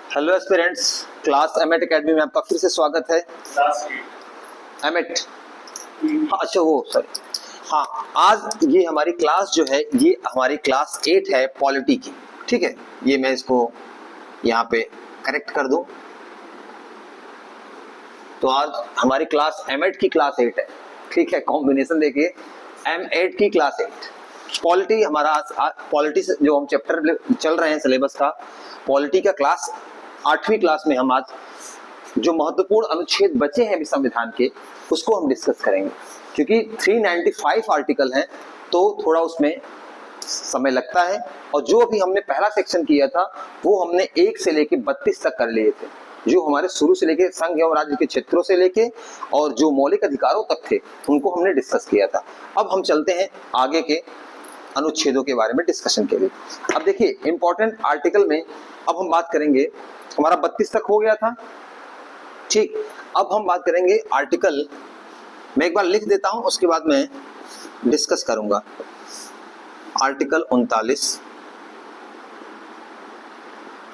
Hello aspirants, class एमएट academy में आपका फिर से स्वागत है। एमएट, हाँ अच्छा वो सॉरी, हाँ आज ये हमारी क्लास जो है ये हमारी क्लास 8 है पॉलिटी की। ठीक है, ये मैं इसको यहाँ पे करेक्ट कर दूं तो आज हमारी क्लास एमएट की क्लास 8 है। ठीक है, कॉम्बिनेशन देखिए, M8 की क्लास 8 पॉलिटी। हमारा पॉलिटी से जो हम चैप्टर चल रहे हैं सिलेबस का, पॉलिटी का क्लास 8वीं क्लास में हम आज जो महत्वपूर्ण अनुच्छेद बचे हैं संविधान के उसको हम डिस्कस करेंगे। क्योंकि 395 आर्टिकल हैं तो थोड़ा उसमें समय लगता है, और जो अभी हमने पहला सेक्शन किया था वो हमने 1 से लेके 32 तक कर लिए थे, जो हमारे शुरू से लेके संघ एवं राज्य के क्षेत्रों से लेके और जो मौलिक अधिकारों तक थे उनको हमने डिस्कस किया था। अब हम चलते हैं आगे के अनुच्छेदों के बारे में डिस्कशन के लिए। अब देखिए इंपॉर्टेंट आर्टिकल में अब हम बात करेंगे, हमारा 32 तक हो गया था। ठीक, अब हम बात करेंगे आर्टिकल, मैं एक बार लिख देता हूं उसके बाद मैं डिस्कस करूंगा। आर्टिकल 39,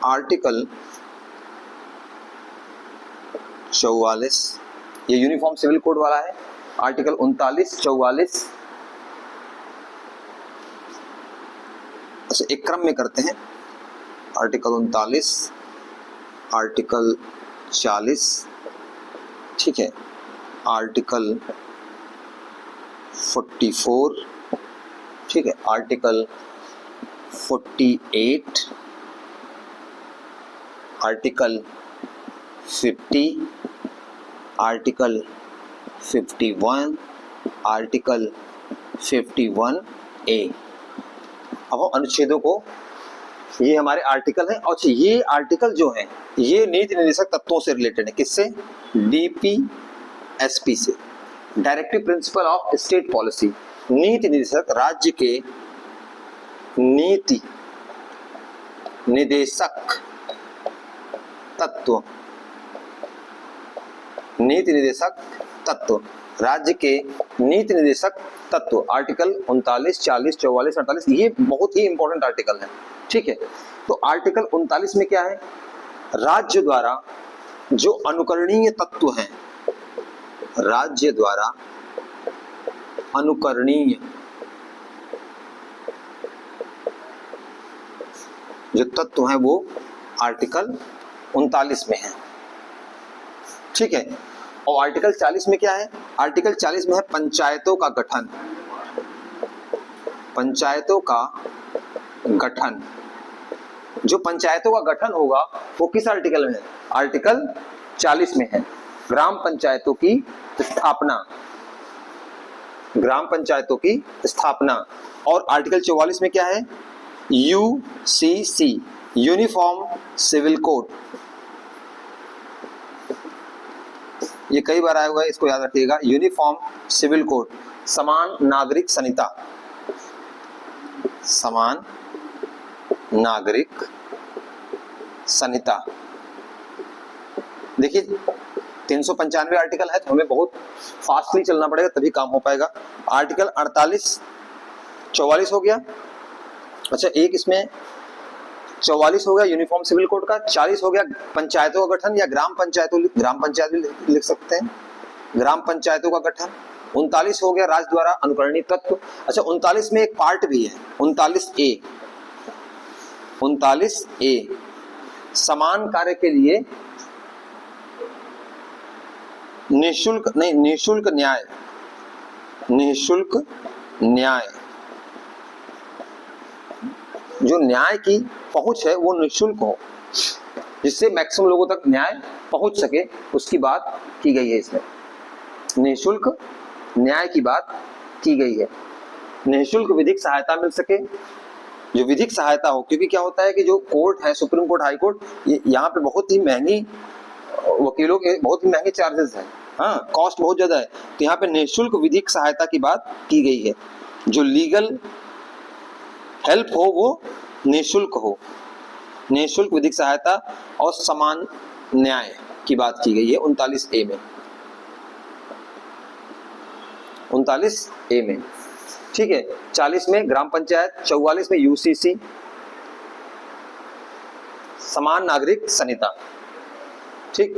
आर्टिकल 44, ये यूनिफॉर्म सिविल कोड वाला है। आर्टिकल 39, 44, अच्छा एक क्रम में करते हैं। आर्टिकल 39, आर्टिकल 40, ठीक है, आर्टिकल 44, ठीक है, article 48, article 50, article 51, article 51A। अब हम अनुच्छेदों को, ये हमारे आर्टिकल हैं, और ये आर्टिकल जो हैं ये नीति निर्देशक तत्वों से रिलेटेड है। किससे? DPSP से, directive principle of state policy. नीति निर्देशक, राज्य के नीति निर्देशक तत्व, नीति निर्देशक तत्व, राज्य के नीति निर्देशक तत्व। आर्टिकल 39, 40, 44, 48 ये बहुत ही इंपॉर्टेंट आर्टिकल है। ठीक है, तो आर्टिकल 39 में क्या है? राज्य द्वारा जो अनुकरणीय तत्व हैं, राज्य द्वारा अनुकरणीय जो तत्व हैं वो आर्टिकल 39 में है। ठीक है, और आर्टिकल 40 में क्या है? आर्टिकल 40 में है पंचायतों का गठन। पंचायतों का गठन, जो पंचायतों का गठन होगा वो किस आर्टिकल में है? आर्टिकल 40 में है। ग्राम पंचायतों की स्थापना, ग्राम पंचायतों की स्थापना। और आर्टिकल 44 में क्या है? UCC, uniform civil code. ये कई बार आया हुआ है, इसको याद रखिएगा। यूनिफॉर्म सिविल कोड, समान नागरिक संहिता, समान नागरिक संहिता। देखिए 395 आर्टिकल है तो हमें बहुत फास्टली चलना पड़ेगा तभी काम हो पाएगा। आर्टिकल 48, 44 हो गया। अच्छा एक इसमें 44 हो गया यूनिफॉर्म सिविल कोड का, 40 हो गया पंचायतों का गठन या ग्राम पंचायत भी लिख सकते हैं, ग्राम पंचायतों का गठन। 39 हो गया राज्य द्वारा अनुकरणीय तत्व। अच्छा 39 में एक पार्ट भी है, 39A, 39A, समान कार्य के लिए निःशुल्क न्याय, निःशुल्क न्याय। जो न्याय की पहुंच है वो निःशुल्क हो, जिससे मैक्सिमम लोगों तक न्याय पहुंच सके, उसकी बात की गई है इसमें। निःशुल्क न्याय की बात की गई है। निःशुल्क विधिक सहायता मिल सके, जो विधिक सहायता हो, क्योंकि क्या होता है कि जो कोर्ट है, सुप्रीम कोर्ट, हाई कोर्ट, यहाँ पे बहुत ही महंगी, वकीलों के बहुत ही महंगे चार्जेस हैं, हाँ कॉस्ट बहुत ज्यादा है। तो यहाँ पे निःशुल्क विधिक सहायता की बात की गई है। जो लीगल हेल्प हो वो निःशुल्क हो, निःशुल्क विधिक सहायता और समान न्याय की बात की गई है 39A में, 39A में। ठीक है, 40 में ग्राम पंचायत, 44 में UCC, समान नागरिक संहिता। ठीक,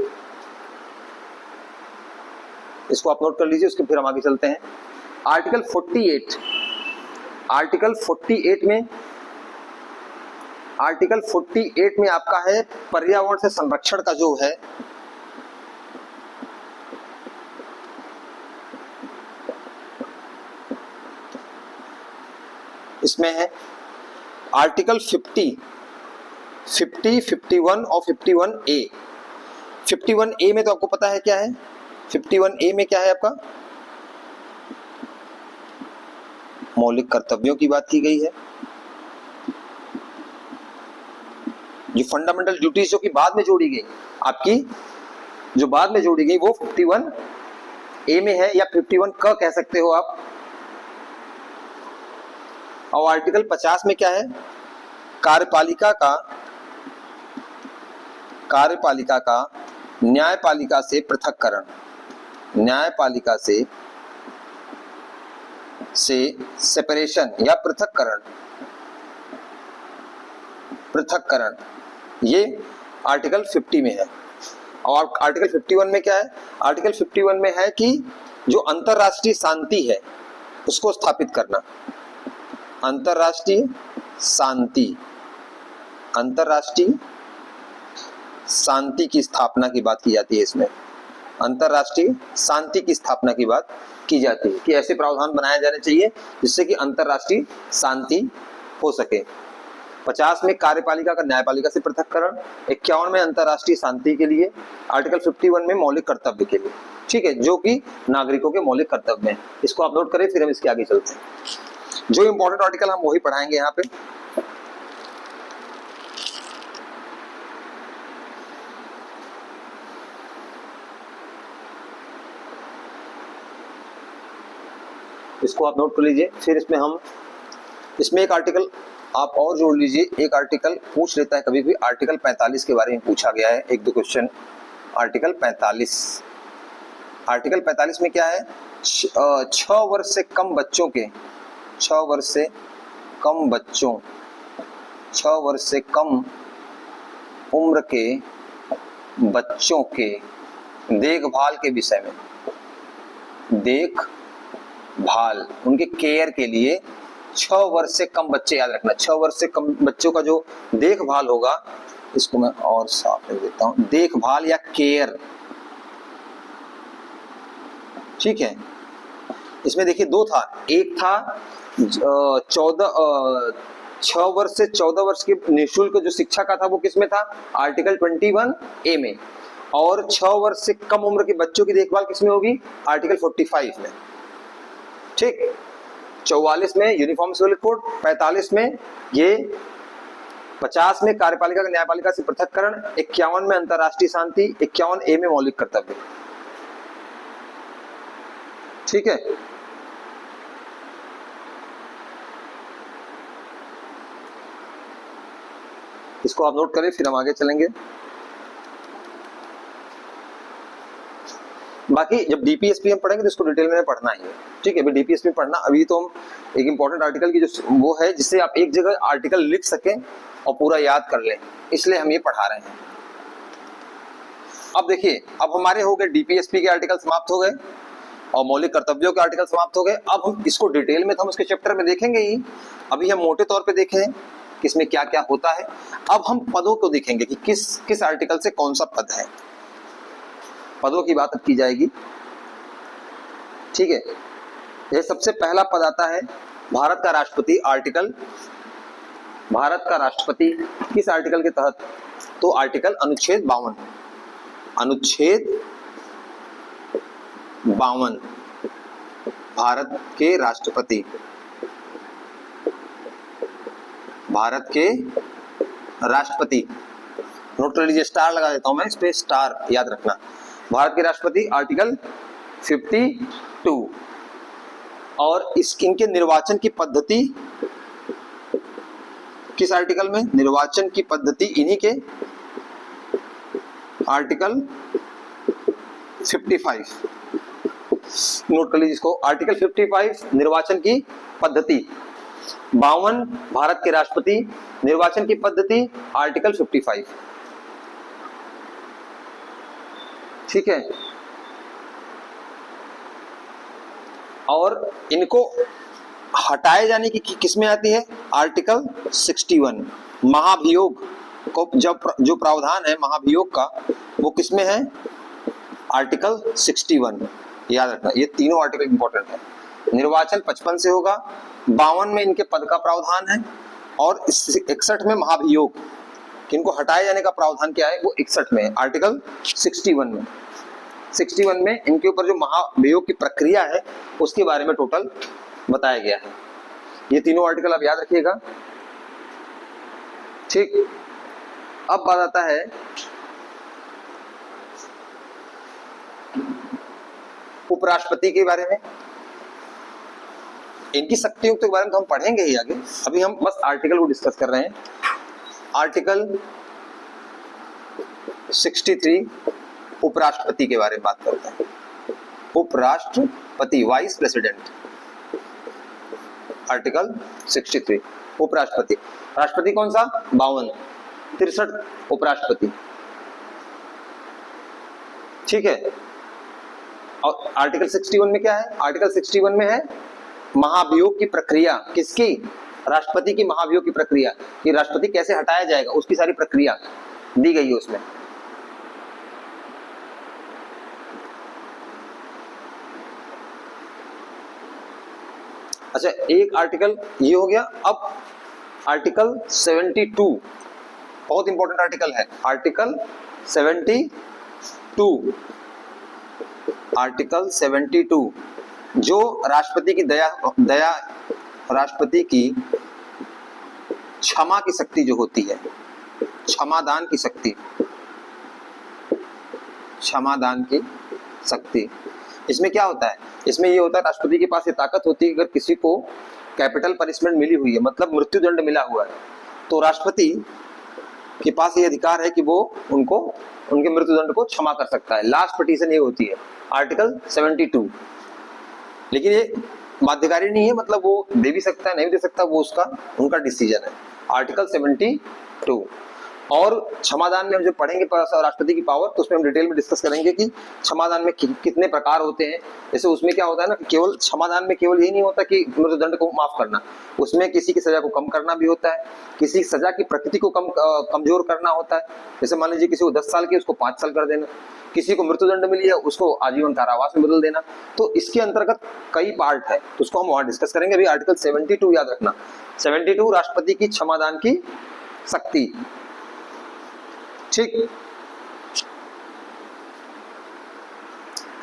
इसको आप नोट कर लीजिए, उसके फिर हम आगे चलते हैं। आर्टिकल 48, आर्टिकल 48 में आपका है पर्यावरण से संरक्षण का जो है इसमें है आर्टिकल 50, 51 और 51A। 51A में तो आपको पता है क्या है, 51A में क्या है आपका, मौलिक कर्तव्यों की बात की गई है। जो फंडामेंटल ड्यूटीज जो कि बाद में जोड़ी गई, आपकी जो बाद में जोड़ी गई वो 51A में है, या 51 क कह सकते हो आप। और आर्टिकल 50 में क्या है, कार्यपालिका का न्यायपालिका से पृथक्करण, न्यायपालिका से सेपरेशन या पृथक्करण, ये आर्टिकल 50 में है। और आर्टिकल 51 में क्या है, आर्टिकल 51 में है कि जो अंतरराष्ट्रीय शांति है उसको स्थापित करना, अंतरराष्ट्रीय शांति की स्थापना की बात की जाती है। इसमें अंतरराष्ट्रीय शांति की स्थापना की बात की जाती है कि ऐसे प्रावधान बनाए जाने चाहिए जिससे कि अंतरराष्ट्रीय शांति हो सके। 50 में कार्यपालिका का न्यायपालिका से पृथक्करण, 51 में अंतरराष्ट्रीय शांति के लिए, आर्टिकल 51 में मौलिक कर्तव्य के लिए। ठीक है, जो कि नागरिकों के मौलिक कर्तव्य हैं। इसको आप नोट करें, फिर हम इसके आगे चलते हैं। जो इंपॉर्टेंट आर्टिकल हम वही पढ़ाएंगे यहाँ पे। इसको आप नोट कर लीजिए। फिर इसमें एक आर्टिकल आप और जोड़ लीजिए। एक आर्टिकल पूछ लेता है कभी भी, आर्टिकल 45 के बारे में पूछा गया है, एक दो क्वेश्चन। आर्टिकल 45 में क्या है, 6 वर्ष से कम बच्चों के, 6 वर्ष से कम उम्र के बच्चों के देखभाल के विषय में, देखभाल उनके केयर के लिए 6 वर्ष से कम बच्चे, याद रखना 6 वर्ष से कम बच्चों का जो देखभाल होगा, इसको मैं और साफ लिख देता हूं, देखभाल या केयर। ठीक है, इसमें देखिए दो था, एक था 6 वर्ष से 14 वर्ष के निःशुल्क जो शिक्षा का था वो किसमें था, आर्टिकल 21A में। और 6 वर्ष से कम उम्र के बच्चों की देखभाल किसमें होगी, आर्टिकल 45 में। ठीक, 44 में यूनिफॉर्म सिविल कोड, 45 में ये, 50 में कार्यपालिका का न्यायपालिका से पृथक्करण, 51 में अंतरराष्ट्रीय शांति, 51A में मौलिक कर्तव्य। ठीक है, इसको आप नोट करें, फिर हम आगे चलेंगे। बाकी जब डीपीएसपी हम पढ़ेंगे तो इसको डिटेल में पढ़ना ही है। ठीक है, अभी डीपीएसपी पढ़ना, अभी तो हम एक इंपॉर्टेंट आर्टिकल की जो वो है जिससे आप एक जगह आर्टिकल लिख सकें और पूरा याद कर लें, इसलिए हम ये पढ़ा रहे हैं। अब देखिए, अब हमारे हो गए डीपीएसपी के आर्टिकल समाप्त हो गए और मौलिक कर्तव्यों के आर्टिकल समाप्त हो गए। अब हम इसको डिटेल में तो हम उसके चैप्टर में देखेंगे ही, अभी हम मोटे तौर पे देखें कि इसमें क्या क्या होता है। अब हम पदों को देखेंगे कि किस आर्टिकल से कौन सा पद है, पदों की बात अब की जाएगी। ठीक है, यह सबसे पहला पद आता है भारत का राष्ट्रपति। आर्टिकल, भारत का राष्ट्रपति किस आर्टिकल के तहत, तो आर्टिकल अनुच्छेद 52, अनुच्छेद 52 भारत के राष्ट्रपति, भारत के राष्ट्रपति। नोट कर लीजिए, स्टार लगा देता हूं मैं इस पे, स्टार याद रखना। भारत के राष्ट्रपति आर्टिकल 52। और इनके निर्वाचन की पद्धति किस आर्टिकल में, निर्वाचन की पद्धति इन्हीं के आर्टिकल 55। नोट कर लीजिए इसको, आर्टिकल 55 निर्वाचन की पद्धति। 52 भारत के राष्ट्रपति, निर्वाचन की पद्धति आर्टिकल 55। ठीक है, और इनको हटाए जाने की किसमें आती है? आर्टिकल 61। महाभियोग को जो प्रावधान है महाभियोग का, वो किसमें है? आर्टिकल 61। याद रखना, ये तीनों आर्टिकल इंपॉर्टेंट है। निर्वाचन 55 से होगा, 52 में इनके पद का प्रावधान है, और 61 में महाभियोग, किनको हटाए जाने का प्रावधान क्या है? वो 61 में है, आर्टिकल 61 में। 61 में इनके ऊपर जो महाभियोग की प्रक्रिया है उसके बारे में टोटल बताया गया है। ये तीनों आर्टिकल आप याद रखिएगा। ठीक, अब बात आता है उपराष्ट्रपति के बारे में। इनकी शक्तियों के बारे में तो हम पढ़ेंगे ही आगे, अभी हम बस आर्टिकल को डिस्कस कर रहे हैं। आर्टिकल 63 उपराष्ट्रपति के बारे में बात करते हैं। उपराष्ट्रपति, वाइस प्रेसिडेंट, आर्टिकल 63 उपराष्ट्रपति। राष्ट्रपति कौन सा? 52, 63 उपराष्ट्रपति। ठीक है, और आर्टिकल 61 में क्या है? आर्टिकल 61 में है महाभियोग की प्रक्रिया। किसकी? राष्ट्रपति की महाभियोग की प्रक्रिया, कि राष्ट्रपति कैसे हटाया जाएगा उसकी सारी प्रक्रिया दी गई है उसमें। अच्छा, एक आर्टिकल ये हो गया। अब आर्टिकल 72 बहुत इंपॉर्टेंट आर्टिकल है। आर्टिकल 72, आर्टिकल 72 जो राष्ट्रपति की दया राष्ट्रपति की क्षमा की शक्ति जो होती है, क्षमादान की शक्ति, क्षमादान की शक्ति। इसमें क्या होता है? इसमें ये होता है राष्ट्रपति के पास ये ताकत होती है, अगर किसी को कैपिटल पनिशमेंट मिली हुई है, मतलब मृत्यु दंड मिला हुआ है, तो राष्ट्रपति के पास ये अधिकार है कि वो उनको उनके मृत्यु दंड को क्षमा कर सकता है। लास्ट पिटीशन ये होती है, आर्टिकल 72। लेकिन ये बाध्यकारी नहीं है, मतलब वो दे भी सकता है, नहीं दे सकता, वो उसका उनका डिसीजन है। आर्टिकल 72। और क्षमादान में हम जो पढ़ेंगे राष्ट्रपति की पावर, तो उसमें हम डिटेल में डिस्कस करेंगे कि क्षमादान में कितने प्रकार होते हैं। जैसे उसमें क्या होता है ना, केवल क्षमादान में केवल यही नहीं होता कि मृत्युदंड को माफ करना, उसमें किसी की सजा को कम करना भी होता है, किसी सजा की प्रकृति को कमजोर करना होता है। जैसे मान लीजिए किसी को 10 साल की, उसको 5 साल कर देना, किसी को मृत्युदंड मिली है उसको आजीवन कारावास में बदल देना। तो इसके अंतर्गत कई पार्ट है, तो उसको हम वहां डिस्कस करेंगे। अभी आर्टिकल 72 याद रखना, 72 राष्ट्रपति की क्षमादान की शक्ति। ठीक,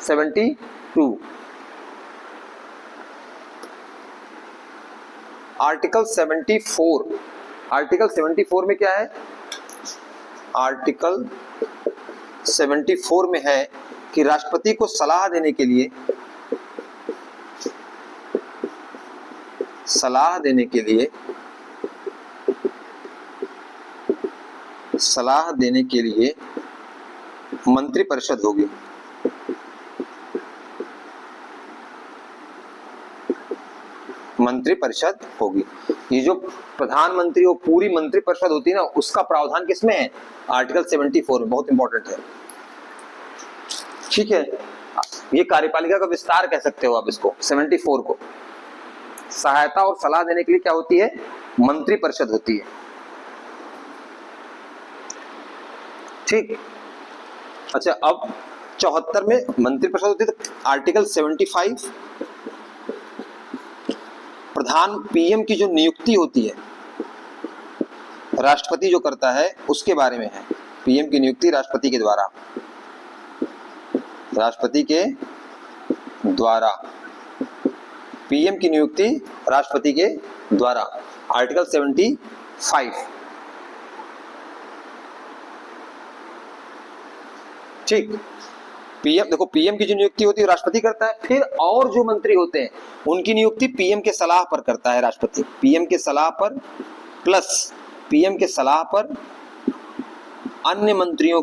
72। आर्टिकल 74, आर्टिकल 74 में क्या है? आर्टिकल 74 में है कि राष्ट्रपति को सलाह देने के लिए, सलाह देने के लिए मंत्रिपरिषद होगी। मंत्रिपरिषद होगी। ये जो प्रधानमंत्री और पूरी मंत्रिपरिषद होती है ना, उसका प्रावधान किसमें है? आर्टिकल 74 में। बहुत इंपॉर्टेंट है। ठीक है, ये कार्यपालिका का विस्तार कह सकते हो आप इसको, 74 को। सहायता और सलाह देने के लिए क्या होती है? मंत्रिपरिषद होती है। ठीक, अच्छा, अब 74 में मंत्रिपरिषद होती है। तो आर्टिकल 75 प्रधान पीएम की जो नियुक्ति होती है, राष्ट्रपति जो करता है उसके बारे में है। पीएम की नियुक्ति राष्ट्रपति के द्वारा, राष्ट्रपति के द्वारा, पीएम की नियुक्ति राष्ट्रपति के द्वारा, आर्टिकल 75। ठीक, पीएम, देखो पीएम की जो नियुक्ति होती है राष्ट्रपति करता है, फिर और जो मंत्री होते हैं उनकी नियुक्ति पीएम के सलाह पर करता है राष्ट्रपति। पीएम के सलाह पर प्लस पीएम के सलाह पर अन्य मंत्रियों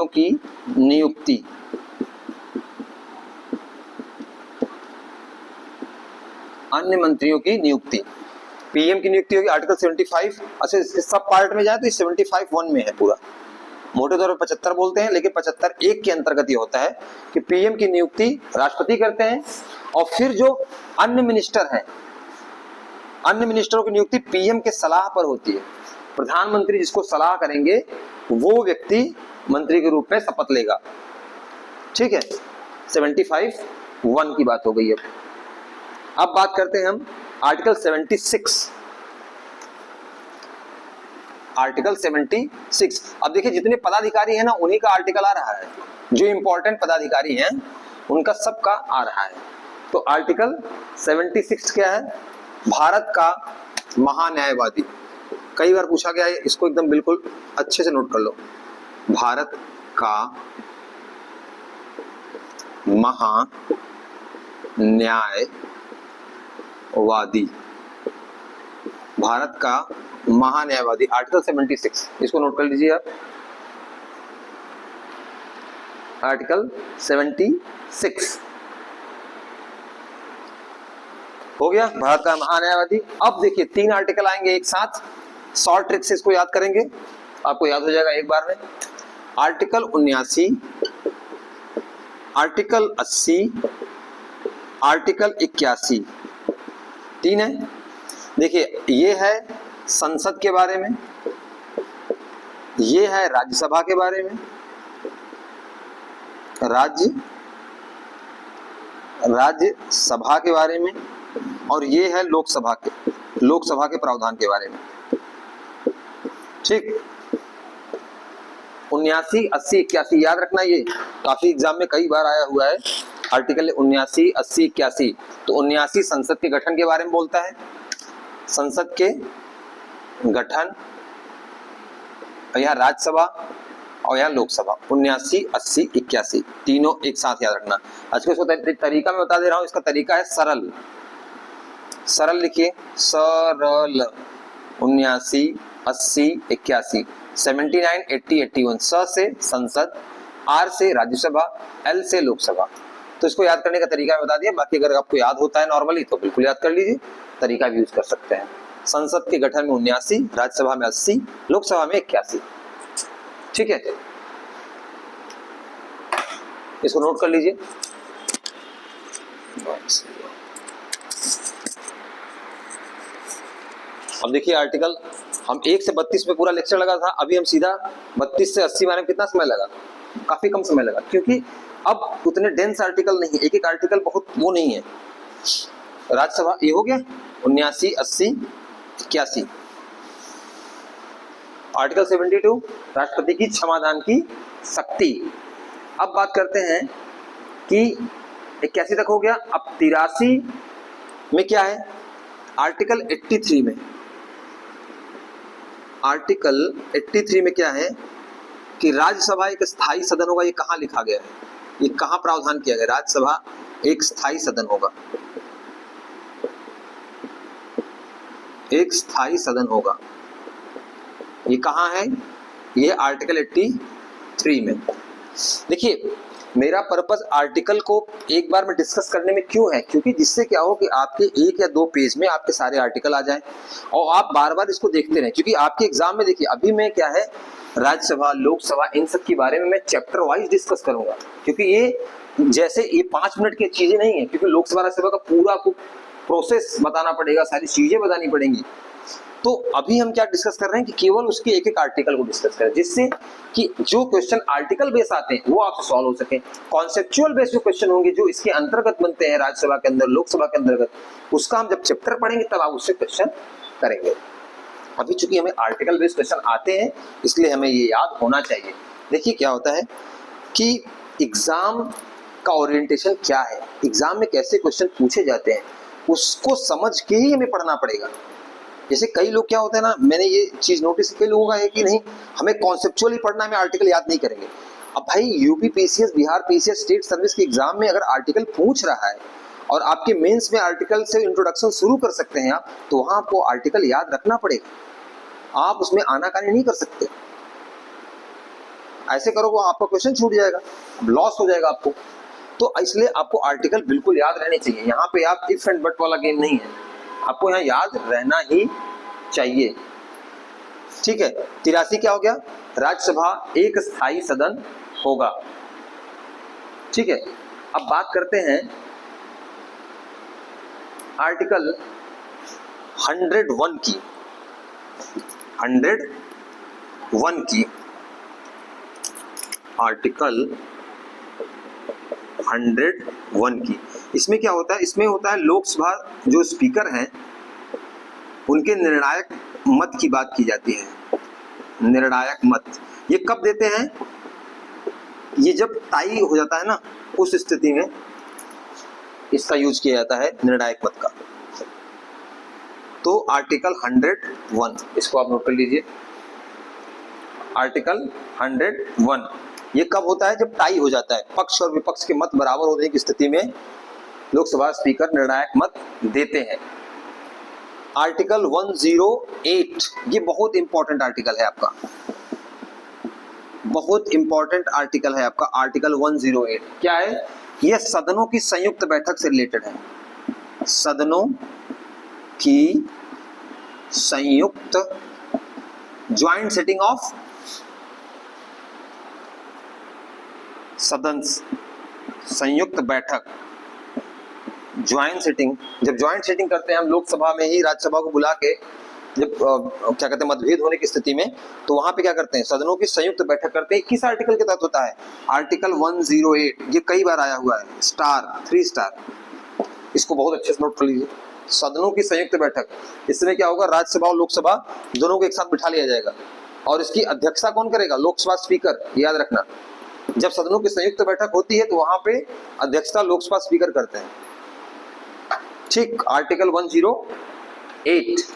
की नियुक्ति अन्य मंत्रियों की नियुक्ति। पीएम की नियुक्ति होगी आर्टिकल 75। अच्छा इस सब पार्ट में जाए तो 75(1) में है पूरा, मोटे तौर पर 75 बोलते हैं, लेकिन 75(1) के अंतर्गत ये होता है कि पीएम की नियुक्ति राष्ट्रपति करते हैं और फिर जो अन्य मिनिस्टर हैं, अन्य मिनिस्टरों की नियुक्ति पीएम के सलाह पर होती है। प्रधानमंत्री जिसको सलाह करेंगे वो व्यक्ति मंत्री के रूप में शपथ लेगा। ठीक है, 75(1) की बात हो गई है। अब बात करते हैं हम आर्टिकल 76। आर्टिकल 76, अब देखिए जितने पदाधिकारी हैं ना उन्हीं का आर्टिकल आ रहा है, जो इंपॉर्टेंट पदाधिकारी हैं उनका सबका आ रहा है। तो आर्टिकल 76 क्या है? भारत का महान्यायवादी। कई बार पूछा गया है, इसको एकदम बिल्कुल अच्छे से नोट कर लो। भारत का महान्यायवादी, भारत का महान्यायवादी, आर्टिकल 76, इसको नोट कर लीजिए आप। आर्टिकल 76 हो गया, भारत का महान्यायवादी। अब देखिए 3 आर्टिकल आएंगे एक साथ, शॉर्ट ट्रिक से इसको याद करेंगे, आपको याद हो जाएगा एक बार में। आर्टिकल 79, आर्टिकल 80, आर्टिकल 81, 3 है। देखिए ये है संसद के बारे में, ये है राज्यसभा के बारे में, राज्यसभा के बारे में, और ये है लोकसभा के प्रावधान के बारे में। ठीक, 79, 80, 81 याद रखना, ये काफी एग्जाम में कई बार आया हुआ है। आर्टिकल 79, 80, 81। तो 79 संसद के गठन के बारे में बोलता है, संसद के गठन, यहाँ राज्यसभा और यहाँ लोकसभा। 79, 80, 81 तीनों एक साथ याद रखना। आज को तरीका मैं बता दे रहा हूँ, इसका तरीका है सरल। सरल लिखिए, सरल। 79, 80, 81, 79, 80, 81। स से संसद, आर से राज्यसभा, एल से लोकसभा। तो इसको याद करने का तरीका बता दिया। बाकी अगर आपको याद होता है नॉर्मली तो बिल्कुल याद कर लीजिए, तरीका भी यूज कर सकते हैं। संसद के गठन में 79, राज्यसभा में 80, लोकसभा में 81। ठीक है, इसको नोट कर लीजिए। अब देखिए आर्टिकल, हम 1 से 32 में पूरा लेक्चर लगा था, अभी हम सीधा 32 से 80 में कितना समय लगा? काफी कम समय लगा, क्योंकि अब उतने डेंस आर्टिकल नहीं, एक एक आर्टिकल बहुत वो नहीं है। राज्यसभा ये हो गया 79, 80, 81। आर्टिकल 72 राष्ट्रपति की क्षमादान की शक्ति। अब बात करते हैं कि 81 तक हो गया। अब 83 में क्या है? आर्टिकल 83 में, आर्टिकल 83 में क्या है कि राज्यसभा एक स्थायी सदन होगा। ये कहाँ लिखा गया है, ये कहाँ प्रावधान किया गया? राज्यसभा एक स्थायी सदन होगा, एक स्थायी सदन होगा। ये कहाँ है? ये आर्टिकल 83 में। देखिए मेरा पर्पस आर्टिकल को एक बार में डिस्कस करने में क्यों है, क्योंकि जिससे क्या हो कि आपके 1 या 2 पेज में आपके सारे आर्टिकल आ जाएं और आप बार बार इसको देखते रहें। क्योंकि आपके एग्जाम में देखिए अभी मैं क्या है, राज्यसभा, लोकसभा, इन सब के बारे में मैं चैप्टर वाइज डिस्कस करूंगा, क्योंकि ये जैसे ये 5 मिनट की चीजें नहीं है, क्योंकि लोकसभा राज्यसभा का पूरा आपको प्रोसेस बताना पड़ेगा, सारी चीजें बतानी पड़ेंगी। तो अभी हम क्या डिस्कस कर रहे हैं कि केवल उसके एक एक आर्टिकल को डिस्कस करें, जिससे कि जो क्वेश्चन आर्टिकल बेस आते हैं वो आपसे सॉल्व हो सके। कॉन्सेप्चुअल बेस जो क्वेश्चन होंगे जो इसके अंतर्गत बनते हैं राज्यसभा के अंदर, लोकसभा के अंतर्गत, उसका हम जब चैप्टर पढ़ेंगे तब आप उससे क्वेश्चन करेंगे। अभी चूंकि हमें आर्टिकल बेस्ड क्वेश्चन आते हैं इसलिए हमें ये याद होना चाहिए। देखिए क्या होता है कि एग्जाम का ओरिएंटेशन क्या है, एग्जाम में कैसे क्वेश्चन पूछे जाते हैं, उसको समझ के ही हमें पढ़ना पड़ेगा। जैसे कई लोग क्या होता है ना, मैंने ये चीज नोटिस कई लोगों का है कि नहीं हमें कॉन्सेप्चुअली पढ़ना, हमें आर्टिकल याद नहीं करेंगे। अब भाई UP PCS, Bihar PCS, state service के एग्जाम में अगर आर्टिकल पूछ रहा है और आपके मेंस में आर्टिकल से इंट्रोडक्शन शुरू कर सकते हैं आप, तो वहां आपको आर्टिकल याद रखना पड़ेगा, आप उसमें आनाकानी नहीं कर सकते। ऐसे करोगे आपका क्वेश्चन छूट जाएगा, लॉस हो जाएगा आपको। तो इसलिए आपको आर्टिकल बिल्कुल याद रहने चाहिए। यहाँ पे आप इफ एंड बट वाला गेम नहीं है, आपको यहाँ याद रहना ही चाहिए। ठीक है, 83 क्या हो गया, राज्यसभा एक स्थायी सदन होगा। ठीक है, अब बात करते हैं आर्टिकल 101 की। 101 की, आर्टिकल 101 की, इसमें क्या होता है, इसमें होता है लोकसभा जो स्पीकर हैं उनके निर्णायक मत की बात की जाती है। निर्णायक मत ये कब देते हैं, ये जब टाई हो जाता है ना, उस स्थिति में इसका यूज किया जाता है निर्णायक मत का। तो आर्टिकल 101 इसको आप नोट कर लीजिए। आर्टिकल 101 ये कब होता है, जब टाई हो जाता है, पक्ष और विपक्ष के मत बराबर होने की स्थिति में लोकसभा स्पीकर निर्णायक मत देते हैं। आर्टिकल 108 ये बहुत इंपॉर्टेंट आर्टिकल है आपका, बहुत इंपॉर्टेंट आर्टिकल है आपका। आर्टिकल 108 क्या है, यह सदनों की संयुक्त बैठक से रिलेटेड है। सदनों की संयुक्त, ज्वाइंट सेटिंग ऑफ सदन, संयुक्त बैठक, ज्वाइंट सेटिंग। जब ज्वाइंट सेटिंग करते हैं हम लोकसभा में ही राज्यसभा को बुला के, जब क्या कहते हैं मतभेद होने की स्थिति में, तो वहां पे क्या करते हैं, सदनों की संयुक्त बैठक करते हैं। किस आर्टिकल के तहत होता है, आर्टिकल 108। ये कई बार आया हुआ है, स्टार 3 स्टार, इसको बहुत अच्छे से नोट कर लीजिए। सदनों की संयुक्त बैठक, इसमें क्या होगा, राज्यसभा और लोकसभा दोनों को एक साथ बिठा लिया जाएगा और इसकी अध्यक्षता कौन करेगा, लोकसभा स्पीकर। याद रखना, जब सदनों की संयुक्त बैठक होती है तो वहां पे अध्यक्षता लोकसभा स्पीकर करते हैं। ठीक, आर्टिकल 108।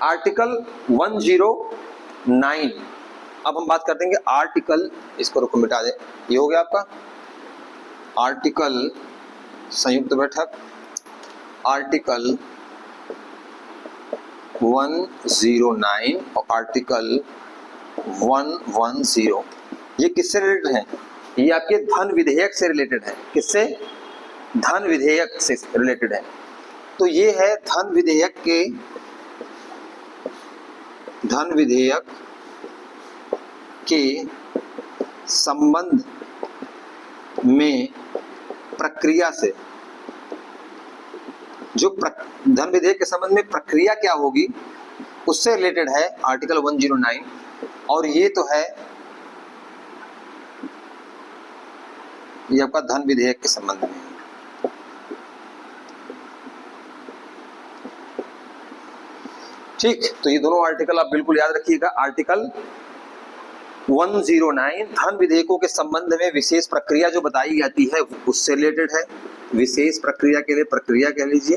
आर्टिकल 109, अब हम बात कर देंगे आर्टिकल, इसको रुको मिटा दे, ये हो गया आपका आर्टिकल संयुक्त बैठक। आर्टिकल 109 और आर्टिकल 110 ये किससे रिलेटेड है, ये आपके धन विधेयक से रिलेटेड है। किससे, धन विधेयक से रिलेटेड है। तो ये है धन विधेयक के संबंध में प्रक्रिया से, जो धन विधेयक के संबंध में प्रक्रिया क्या होगी उससे रिलेटेड है आर्टिकल 109। और ये तो है, ये आपका धन विधेयक के संबंध में। ठीक, तो ये दोनों आर्टिकल आप बिल्कुल याद रखिएगा। आर्टिकल 109 धन विधेयकों के संबंध में विशेष प्रक्रिया जो बताई जाती है उससे रिलेटेड है। विशेष प्रक्रिया के लिए प्रक्रिया कह लीजिए,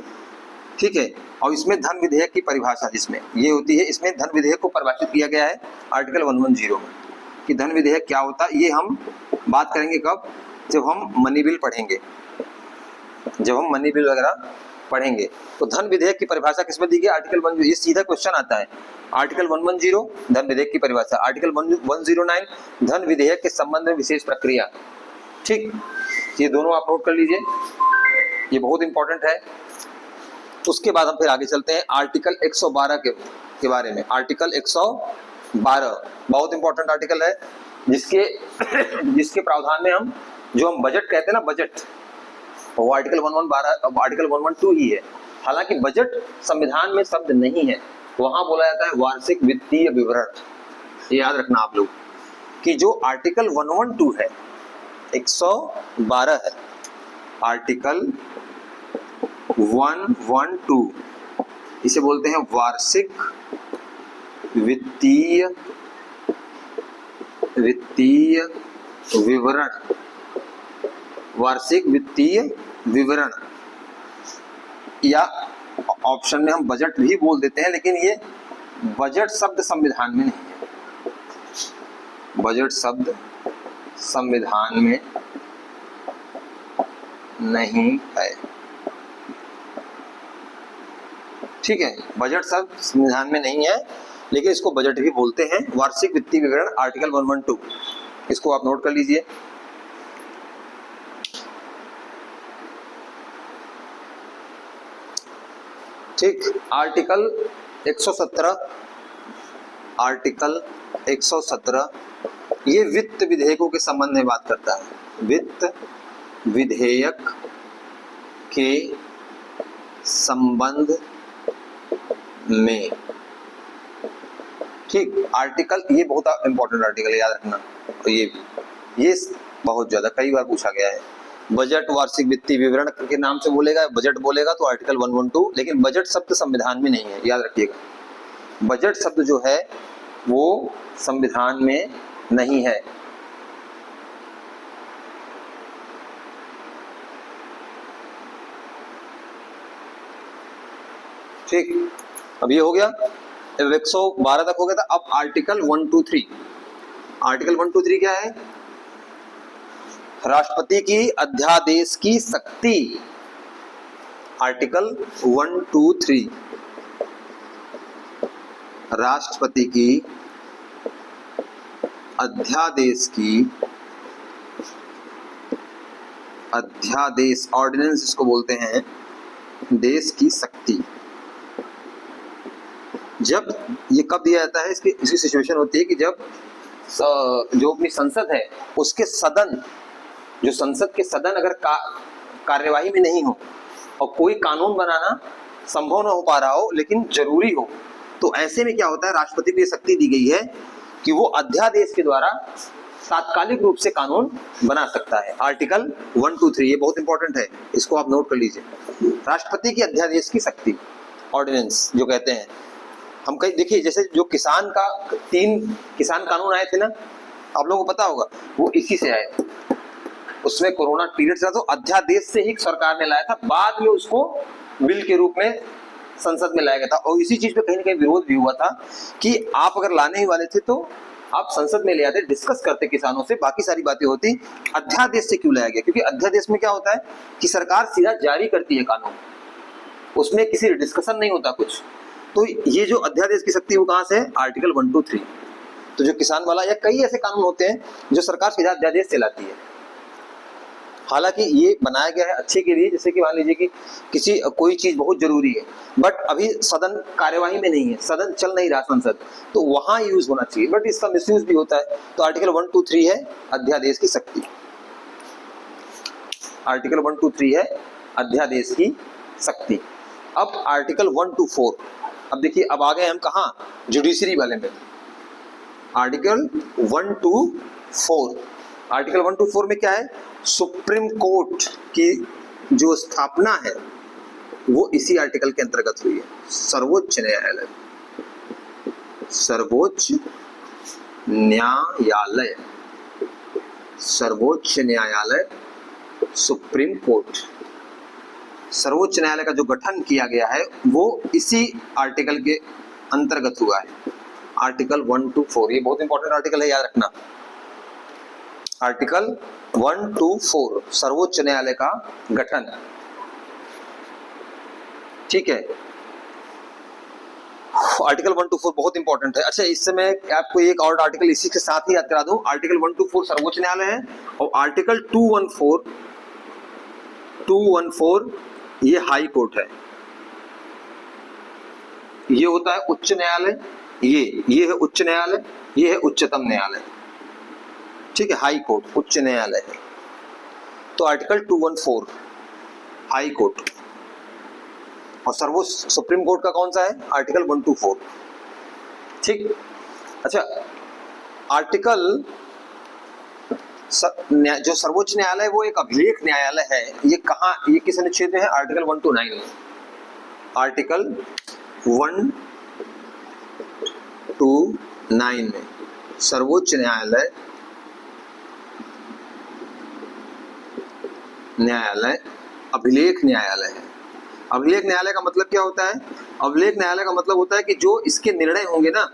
ठीक है। और इसमें धन विधेयक की परिभाषा जिसमें ये होती है, इसमें धन विधेयक को परिभाषित किया गया है आर्टिकल 110 में कि धन विधेयक क्या होता है। ये हम बात करेंगे कब, जब हम मनी बिल पढ़ेंगे, जब हम मनी बिल वगैरह पढ़ेंगे। तो धन विधेयक की परिभाषा किसमें दी गई, आर्टिकल 1, ये सीधा क्वेश्चन आता है। आर्टिकल 110 धन विधेयक की परिभाषा, आर्टिकल 109 धन विधेयक के संबंध में विशेष प्रक्रिया। ठीक, ये दोनों आप नोट कर लीजिए, ये बहुत इंपॉर्टेंट है। उसके बाद हम फिर आगे चलते हैं आर्टिकल 112 के बारे में। आर्टिकल 112 बहुत इंपॉर्टेंट आर्टिकल है, जिसके प्रावधान में हम जो हम बजट कहते हैं ना, बजट, वो आर्टिकल 112 ही है। हालांकि बजट संविधान में शब्द नहीं है, वहां बोला जाता है वार्षिक वित्तीय विवरण। ये याद रखना आप लोग कि जो आर्टिकल 112 है, 112 है, आर्टिकल 112 इसे बोलते हैं वार्षिक वित्तीय विवरण। वार्षिक वित्तीय विवरण, या ऑप्शन में हम बजट भी बोल देते हैं, लेकिन ये बजट शब्द संविधान में नहीं है। बजट शब्द संविधान में नहीं है, ठीक है। बजट शब्द संविधान में नहीं है, लेकिन इसको बजट भी बोलते हैं। वार्षिक वित्तीय विवरण आर्टिकल 112, इसको आप नोट कर लीजिए। ठीक। आर्टिकल 117, आर्टिकल 117 ये वित्त विधेयकों के संबंध में बात करता है, वित्त विधेयक के संबंध में। ठीक, आर्टिकल ये बहुत इंपॉर्टेंट आर्टिकल है, याद रखना। ये बहुत ज्यादा कई बार पूछा गया है। बजट वार्षिक वित्तीय विवरण के नाम से बोलेगा, बजट बोलेगा तो आर्टिकल 112, लेकिन बजट शब्द संविधान में नहीं है, याद रखिएगा। बजट शब्द जो है वो संविधान में नहीं है। ठीक, अब ये हो गया, 112 तक हो गया था। अब आर्टिकल 123, आर्टिकल 123 क्या है? राष्ट्रपति की अध्यादेश की शक्ति। आर्टिकल 123 राष्ट्रपति की अध्यादेश की, अध्यादेश ऑर्डिनेंस इसको बोलते हैं, देश की शक्ति। जब ये कब दिया जाता है? इसकी सिचुएशन होती है कि जब जो अपनी संसद है उसके सदन, जो संसद के सदन अगर कार्यवाही में नहीं हो और कोई कानून बनाना संभव ना हो पा रहा हो लेकिन जरूरी हो, तो ऐसे में क्या होता है? राष्ट्रपति को ये शक्ति दी गई है कि वो अध्यादेश के द्वारा तात्कालिक रूप से कानून बना सकता है। आर्टिकल 123 ये बहुत इंपॉर्टेंट है, इसको आप नोट कर लीजिए। राष्ट्रपति की अध्यादेश की शक्ति, ऑर्डिनेंस जो कहते हैं हम। कहीं देखिए, जैसे जो किसान का 3 किसान कानून आए थे ना, आप लोगों को पता होगा, वो इसी से आए। उसमें कोरोना पीरियड था तो अध्यादेश से ही सरकार ने लाया था, बाद में उसको बिल के रूप में संसद में लाया गया था। और इसी चीज पे कहीं ना कहीं विरोध भी हुआ था कि आप अगर लाने ही वाले थे तो आप संसद में ले आते, डिस्कस करते किसानों से, बाकी सारी बातें होती। अध्यादेश से क्यों लाया गया? क्योंकि अध्यादेश में क्या होता है कि सरकार सीधा जारी करती है कानून, उसमें किसी डिस्कशन नहीं होता कुछ। तो ये जो अध्यादेश की शक्ति वो कहां से है? आर्टिकल 123। तो जो किसान वाला या कई ऐसे कानून होते हैं जो सरकार सीधा अध्यादेश से लाती है। हालांकि ये बनाया गया है अच्छे के लिए, जैसे कि मान लीजिए कि कोई चीज बहुत जरूरी है बट अभी सदन कार्यवाही में नहीं है, सदन चल नहीं रहा संसद, तो वहां यूज होना चाहिए, बट इसका मिसयूज भी होता है। तो आर्टिकल 123 है अध्यादेश की शक्ति, आर्टिकल 123 है अध्यादेश की शक्ति। अब आर्टिकल 124, अब देखिए अब आ गए हम कहा? जुडिशरी वाले में। आर्टिकल 124, आर्टिकल 124 में क्या है? सुप्रीम कोर्ट की जो स्थापना है वो इसी आर्टिकल के अंतर्गत हुई है। सर्वोच्च न्यायालय, सर्वोच्च न्यायालय, सर्वोच्च न्यायालय, सुप्रीम कोर्ट। सर्वोच्च न्यायालय का जो गठन किया गया है वो इसी आर्टिकल के अंतर्गत हुआ है। आर्टिकल 124 ये बहुत इंपॉर्टेंट आर्टिकल है, याद रखना। आर्टिकल 124 सर्वोच्च न्यायालय का गठन, ठीक है। आर्टिकल 124 बहुत इंपॉर्टेंट है। अच्छा, इस समय आपको एक और आर्टिकल इसी के साथ ही याद करा दूं। आर्टिकल 124 सर्वोच्च न्यायालय है और आर्टिकल 214 ये हाई कोर्ट है। ये होता है उच्च न्यायालय, ये है उच्च न्यायालय, ये है उच्चतम न्यायालय, ठीक है। हाई कोर्ट उच्च न्यायालय है। तो आर्टिकल 214 हाई कोर्ट और सर्वोच्च सुप्रीम कोर्ट का कौन सा है? आर्टिकल 124, ठीक। अच्छा, आर्टिकल जो सर्वोच्च न्यायालय वो एक अभिलेख न्यायालय है। ये कहाँ, ये किस अनुच्छेद में है? आर्टिकल 129 में। आर्टिकल 129 में सर्वोच्च न्यायालय अभिलेख न्यायालय है। अभिलेख न्यायालय का मतलब क्या होता है? अभिलेख न्यायालय का मतलब होता है कि जो इसके निर्णय होंगे ना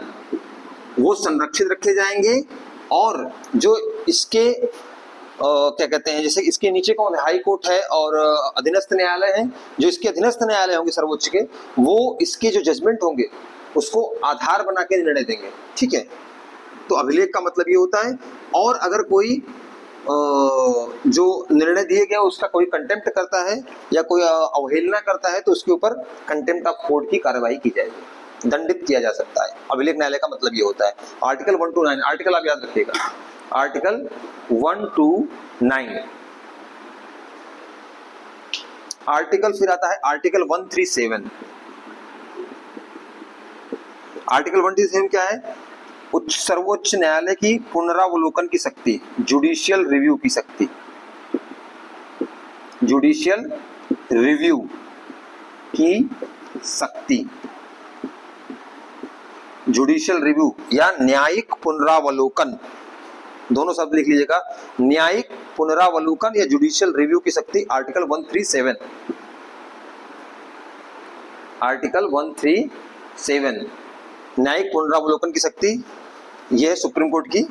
वो संरक्षित रखे जाएंगे, और जो इसके क्या कहते हैं, जैसे इसके नीचे कौन है? हाई कोर्ट है और अधीनस्थ न्यायालय है। जो इसके अधीनस्थ न्यायालय होंगे सर्वोच्च के, वो इसके जो जजमेंट होंगे उसको आधार बना के निर्णय देंगे, ठीक है। तो अभिलेख का मतलब ये होता है। और अगर कोई जो निर्णय दिए गए उसका कोई कंटेम्प्ट करता है या कोई अवहेलना करता है तो उसके ऊपर कंटेम्प्ट ऑफ कोर्ट की कार्रवाई की जाएगी, दंडित किया जा सकता है। अभिलेख न्यायालय का मतलब ये होता है। आर्टिकल 1 to 9, आर्टिकल आप याद रखिएगा, आर्टिकल 1 to 9। आर्टिकल फिर आता है आर्टिकल 137। आर्टिकल 137 क्या है? सर्वोच्च न्यायालय की पुनरावलोकन की शक्ति, जुडिशियल रिव्यू की शक्ति, जुडिशियल रिव्यू की शक्ति, जुडिशियल रिव्यू या न्यायिक पुनरावलोकन, दोनों शब्द लिख लीजिएगा, न्यायिक पुनरावलोकन या जुडिशियल रिव्यू की शक्ति, आर्टिकल 137। आर्टिकल 137 न्यायिक पुनरावलोकन की शक्ति, यह है सुप्रीम कोर्ट की,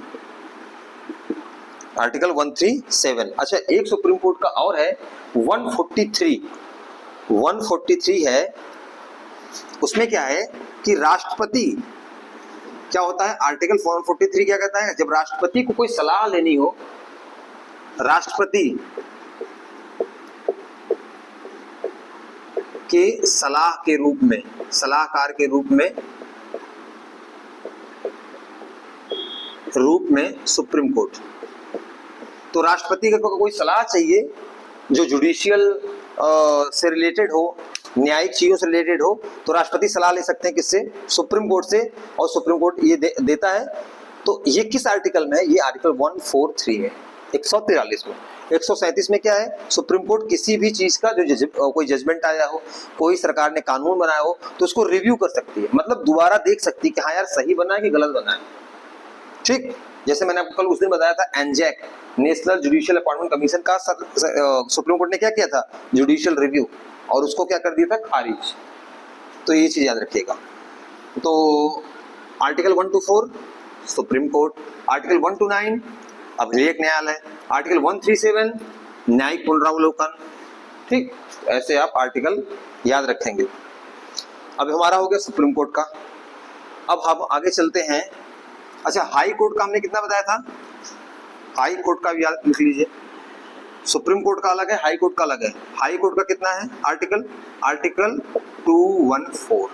आर्टिकल 137। अच्छा, एक सुप्रीम कोर्ट का और है 143। 143 है, उसमें क्या है कि राष्ट्रपति क्या होता है? आर्टिकल 143 क्या कहता है? जब राष्ट्रपति को कोई सलाह लेनी हो, राष्ट्रपति के सलाह के रूप में, सलाहकार के रूप में सुप्रीम कोर्ट, तो राष्ट्रपति को कोई सलाह चाहिए जो जुडिशियल से रिलेटेड हो, न्यायिक चीजों से रिलेटेड हो, तो राष्ट्रपति सलाह ले सकते हैं किससे? सुप्रीम कोर्ट से, और सुप्रीम कोर्ट ये देता है। तो ये किस आर्टिकल में है? ये आर्टिकल 143 है, 143 में। 137 में क्या है? सुप्रीम कोर्ट किसी भी चीज का जो कोई जजमेंट आया हो, कोई सरकार ने कानून बनाया हो, तो उसको रिव्यू कर सकती है, मतलब दोबारा देख सकती है कि हाँ यार सही बना है कि गलत बना है। ठीक, जैसे मैंने आपको कल उस दिन बताया था, एनजैक, नेशनल जुडिशियल अपॉइंटमेंट कमीशन का सुप्रीम कोर्ट ने क्या किया था? जुडिशियल रिव्यू, और उसको क्या कर दिया था? खारिज। तो ये चीज याद रखिएगा। तो article 1 to 4 supreme court, article 1 to 9 अभिलेख न्यायालय, आर्टिकल 137 न्यायिक पुनरावलोकन। ठीक, ऐसे आप आर्टिकल याद रखेंगे। अब हमारा हो गया सुप्रीम कोर्ट का। अब हम आगे चलते हैं। अच्छा, हाई कोर्ट का हमने कितना बताया था? हाई कोर्ट का भी याद लिख लीजिए। सुप्रीम कोर्ट का अलग है, हाई कोर्ट का अलग है। हाई कोर्ट का कितना है? आर्टिकल 214।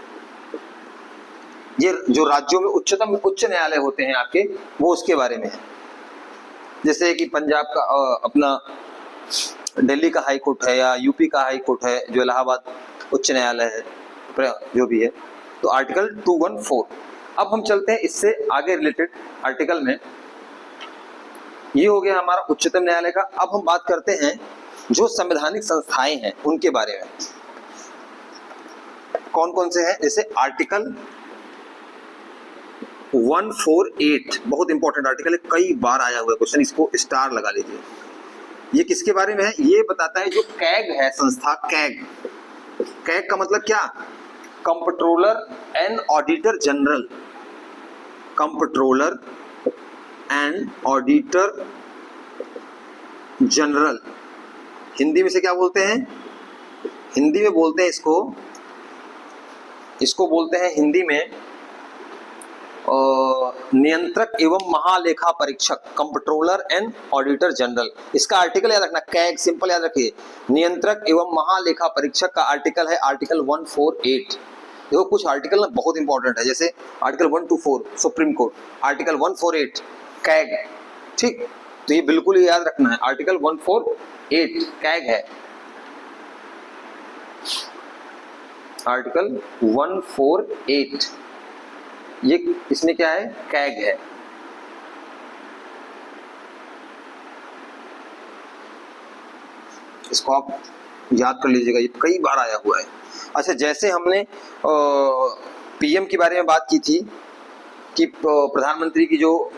ये जो राज्यों में उच्च न्यायालय होते हैं आपके, वो उसके बारे में है। जैसे कि पंजाब का अपना दिल्ली का हाई कोर्ट है, या यूपी का हाई कोर्ट है, जो इलाहाबाद उच्च न्यायालय है, जो भी है। तो आर्टिकल 214। अब हम चलते हैं इससे आगे रिलेटेड आर्टिकल में। ये हो गया हमारा उच्चतम न्यायालय का। अब हम बात करते हैं जो संवैधानिक संस्थाएं हैं उनके बारे में, कौन कौन से हैं। जैसे आर्टिकल 148, बहुत इंपॉर्टेंट आर्टिकल है, कई बार आया हुआ क्वेश्चन, इसको स्टार लगा लीजिए। ये किसके बारे में है? ये बताता है जो कैग है संस्था, कैग का मतलब क्या? Comptroller and auditor general, comptroller and auditor general. Hindi में से क्या बोलते हैं? हिंदी में बोलते हैं इसको बोलते हैं हिंदी में नियंत्रक एवं महालेखा परीक्षक, कंप्ट्रोलर एंड ऑडिटर जनरल। इसका आर्टिकल याद रखना, कैग सिंपल याद रखिए। नियंत्रक एवं महालेखा परीक्षक का आर्टिकल है आर्टिकल 148। देखो कुछ आर्टिकल ना बहुत इंपॉर्टेंट है, जैसे article 1 to 4 supreme court, article 148 CAG. ठीक, तो ये बिल्कुल ही याद रखना है, आर्टिकल 148 कैग है। आर्टिकल 148 ये इसमें क्या है? कैग है। इसको आप याद कर लीजिएगा, ये कई बार आया हुआ है। अच्छा, जैसे हमने पीएम के बारे में बात की थी कि प्रधानमंत्री की जो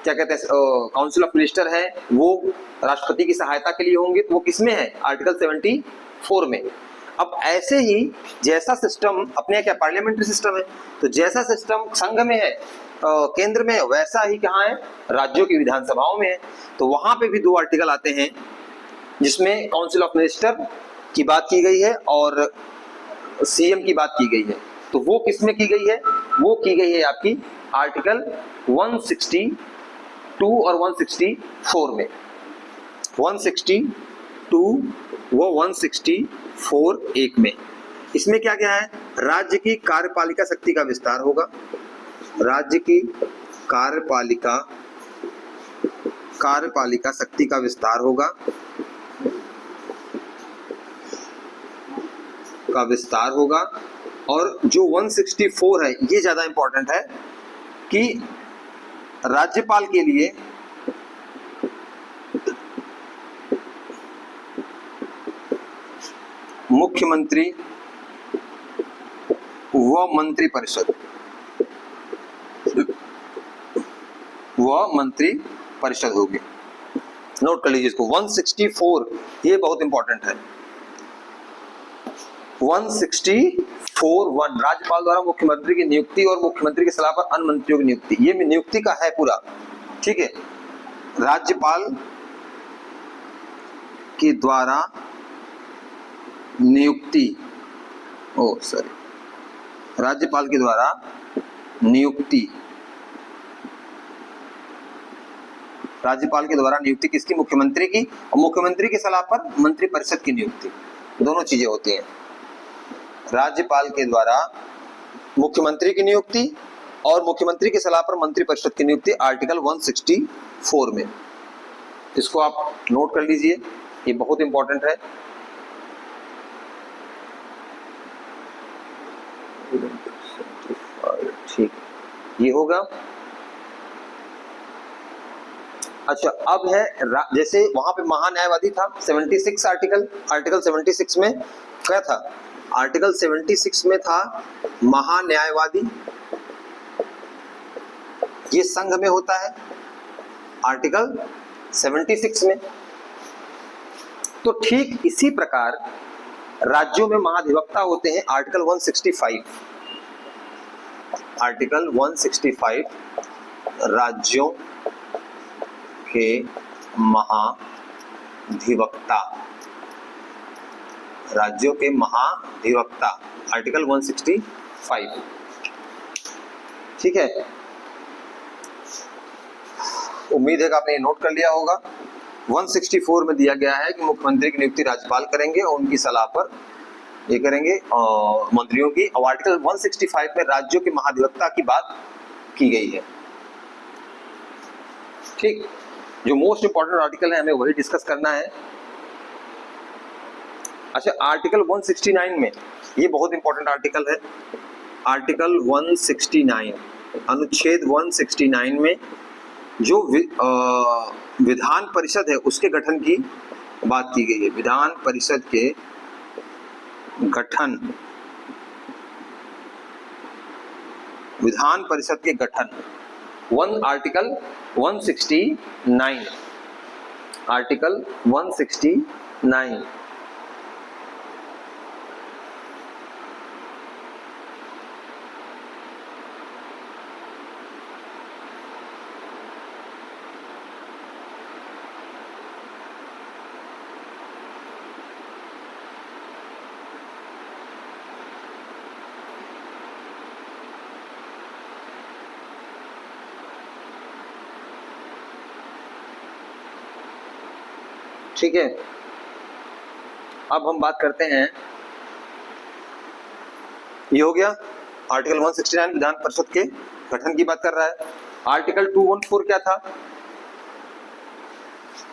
क्या कहते हैं काउंसिल ऑफ मिनिस्टर है, वो राष्ट्रपति की सहायता के लिए होंगे, तो वो किसमें है? आर्टिकल 74 में। अब ऐसे ही जैसा सिस्टम अपने यहाँ क्या पार्लियामेंट्री सिस्टम है, तो जैसा सिस्टम संघ में है, केंद्र में है, वैसा ही कहाँ है? राज्यों की विधानसभाओं में है। तो वहां पे भी 2 आर्टिकल आते हैं जिसमें काउंसिल ऑफ मिनिस्टर की बात की गई है और सीएम की बात की गई है। तो वो किसमें की गई है? वो की गई है आपकी आर्टिकल 160 162 और 164 में, 162 व 164 एक में। इसमें क्या क्या है? राज्य की कार्यपालिका शक्ति का विस्तार होगा, राज्य की कार्यपालिका शक्ति का विस्तार होगा, और जो 164 है ये ज्यादा इंपॉर्टेंट है कि राज्यपाल के लिए मुख्यमंत्री व मंत्री परिषद होगी। नोट कर लीजिए इसको, 164 ये बहुत इंपॉर्टेंट है। 164(1) राज्यपाल द्वारा मुख्यमंत्री की नियुक्ति और मुख्यमंत्री की सलाह पर अन्य मंत्रियों की नियुक्ति, ये नियुक्ति का है पूरा, ठीक है। राज्यपाल के द्वारा नियुक्ति, राज्यपाल के द्वारा नियुक्ति, राज्यपाल के द्वारा नियुक्ति किसकी? मुख्यमंत्री की, और मुख्यमंत्री की सलाह पर मंत्रिपरिषद की नियुक्ति, दोनों चीजें होती हैं। राज्यपाल के द्वारा मुख्यमंत्री की नियुक्ति और मुख्यमंत्री की सलाह पर मंत्रिपरिषद की नियुक्ति आर्टिकल 164 में। इसको आप नोट कर लीजिए, ये बहुत इंपॉर्टेंट है। ठीक, ये होगा। अच्छा, अब है जैसे वहां पे महान्यायवादी था 76 आर्टिकल 76 में क्या था? आर्टिकल 76 में था महान्यायवादी, ये संघ में होता है आर्टिकल 76 में। तो ठीक इसी प्रकार राज्यों में महाधिवक्ता होते हैं आर्टिकल 165। आर्टिकल 165 राज्यों के महाधिवक्ता, राज्यों के महाधिवक्ता, आर्टिकल 165, ठीक है। उम्मीद है कि आपने नोट कर लिया होगा। 164 में दिया गया है कि मुख्यमंत्री की नियुक्ति राज्यपाल करेंगे और उनकी सलाह पर ये करेंगे मंत्रियों की, और आर्टिकल 165 में राज्यों के महाधिवक्ता की बात की गई है, ठीक। जो मोस्ट इंपॉर्टेंट आर्टिकल है हमें वही डिस्कस करना है। अच्छा, आर्टिकल 169 में, ये बहुत इंपॉर्टेंट आर्टिकल है, आर्टिकल 169, अनुच्छेद 169 में जो विधान परिषद है उसके गठन की बात की गई है। विधान परिषद के गठन, विधान परिषद के गठन, आर्टिकल 169, आर्टिकल 169। ठीक है, अब हम बात करते हैं, ये हो गया आर्टिकल 169 विधान परिषद के गठन की बात कर रहा है। आर्टिकल 214 क्या था?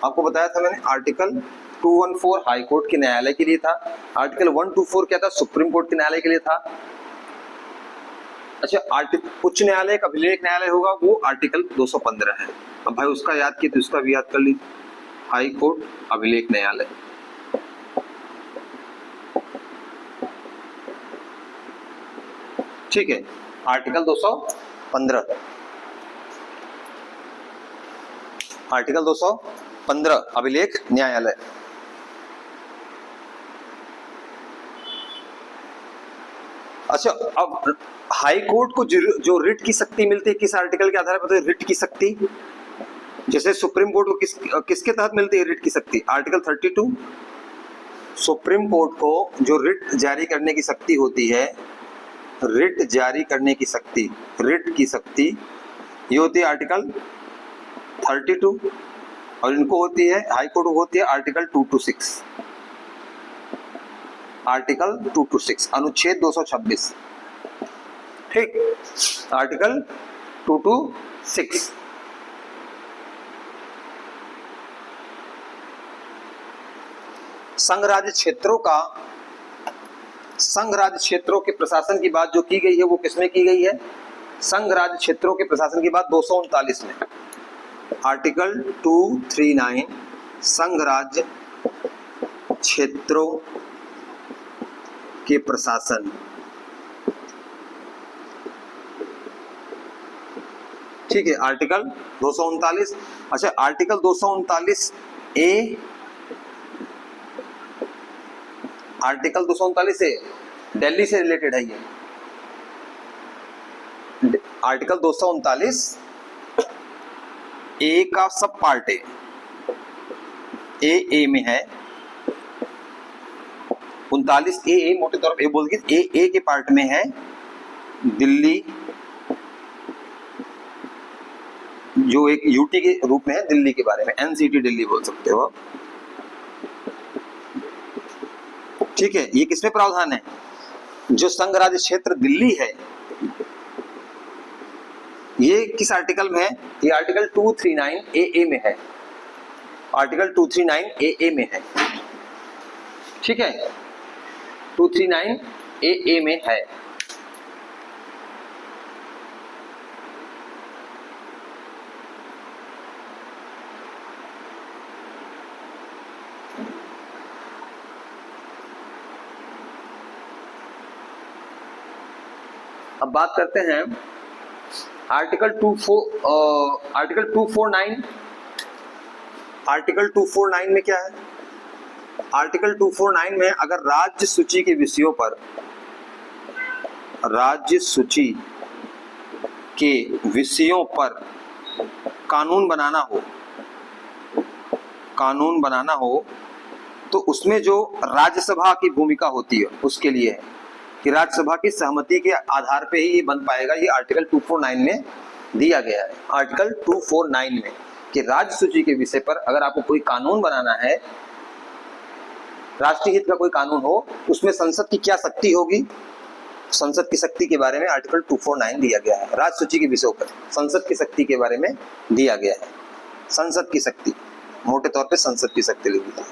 आपको बताया था मैंने, आर्टिकल 214 हाई कोर्ट के न्यायालय के लिए था। आर्टिकल 124 क्या था? सुप्रीम कोर्ट के न्यायालय के लिए था। अच्छा, उच्च न्यायालय का अभिलेख न्यायालय होगा, वो आर्टिकल 215 है। अब भाई उसका याद किया तो उसका भी याद कर लीजिए, हाई कोर्ट अभिलेख न्यायालय। ठीक है, आर्टिकल 215, आर्टिकल 215 अभिलेख न्यायालय। अच्छा, अब हाई कोर्ट को जो रिट की शक्ति मिलती है किस आर्टिकल के आधार पर? रिट की शक्ति जैसे सुप्रीम कोर्ट को किसके तहत मिलती है रिट की शक्ति? आर्टिकल 32। सुप्रीम कोर्ट को जो रिट जारी करने की शक्ति होती है, रिट जारी करने की शक्ति, रिट की शक्ति, ये होती है आर्टिकल 32 और इनको होती है हाई कोर्ट होती है आर्टिकल 226, आर्टिकल 226 अनुच्छेद 226, ठीक, आर्टिकल 226। संघ राज्य क्षेत्रों के प्रशासन की बात जो की गई है वो किसमें की गई है? संघ राज्य क्षेत्रों के प्रशासन की बात 239 में, आर्टिकल 239 संघ राज्य क्षेत्रों के प्रशासन, ठीक है, आर्टिकल 239। अच्छा, आर्टिकल 239 ए, आर्टिकल 239 ए दिल्ली से रिलेटेड है ये, आर्टिकल 239 ए का सब पार्ट है, ए में है, 39 ए मोटे तौर पे बोल के ए के पार्ट में है दिल्ली, जो एक यूटी के रूप में है दिल्ली के बारे में, एनसीटी दिल्ली बोल सकते हो, ठीक है। ये किसमें प्रावधान है? जो संघ राज्य क्षेत्र दिल्ली है, ये किस आर्टिकल में है? ये आर्टिकल 239 ए में है, आर्टिकल 239 ए में है, ठीक है, 239 ए में है। अब बात करते हैं आर्टिकल 249, आर्टिकल 249 में क्या है? आर्टिकल 249 में अगर राज्य सूची के विषयों पर, राज्य सूची के विषयों पर कानून बनाना हो तो उसमें जो राज्यसभा की भूमिका होती है उसके लिए है कि राज्यसभा की सहमति के आधार पे ही ये बन पाएगा। ये आर्टिकल 249 में दिया गया है, आर्टिकल 249 में, कि राज्य सूची के विषय पर अगर आपको कोई कानून बनाना है, राष्ट्रीय हित का कोई कानून हो, उसमें संसद की क्या शक्ति होगी, संसद की शक्ति के बारे में आर्टिकल 249 दिया गया है। राज्य सूची के विषयों पर संसद की शक्ति के बारे में दिया गया है, संसद की शक्ति, मोटे तौर पे संसद की शक्ति लिखी है।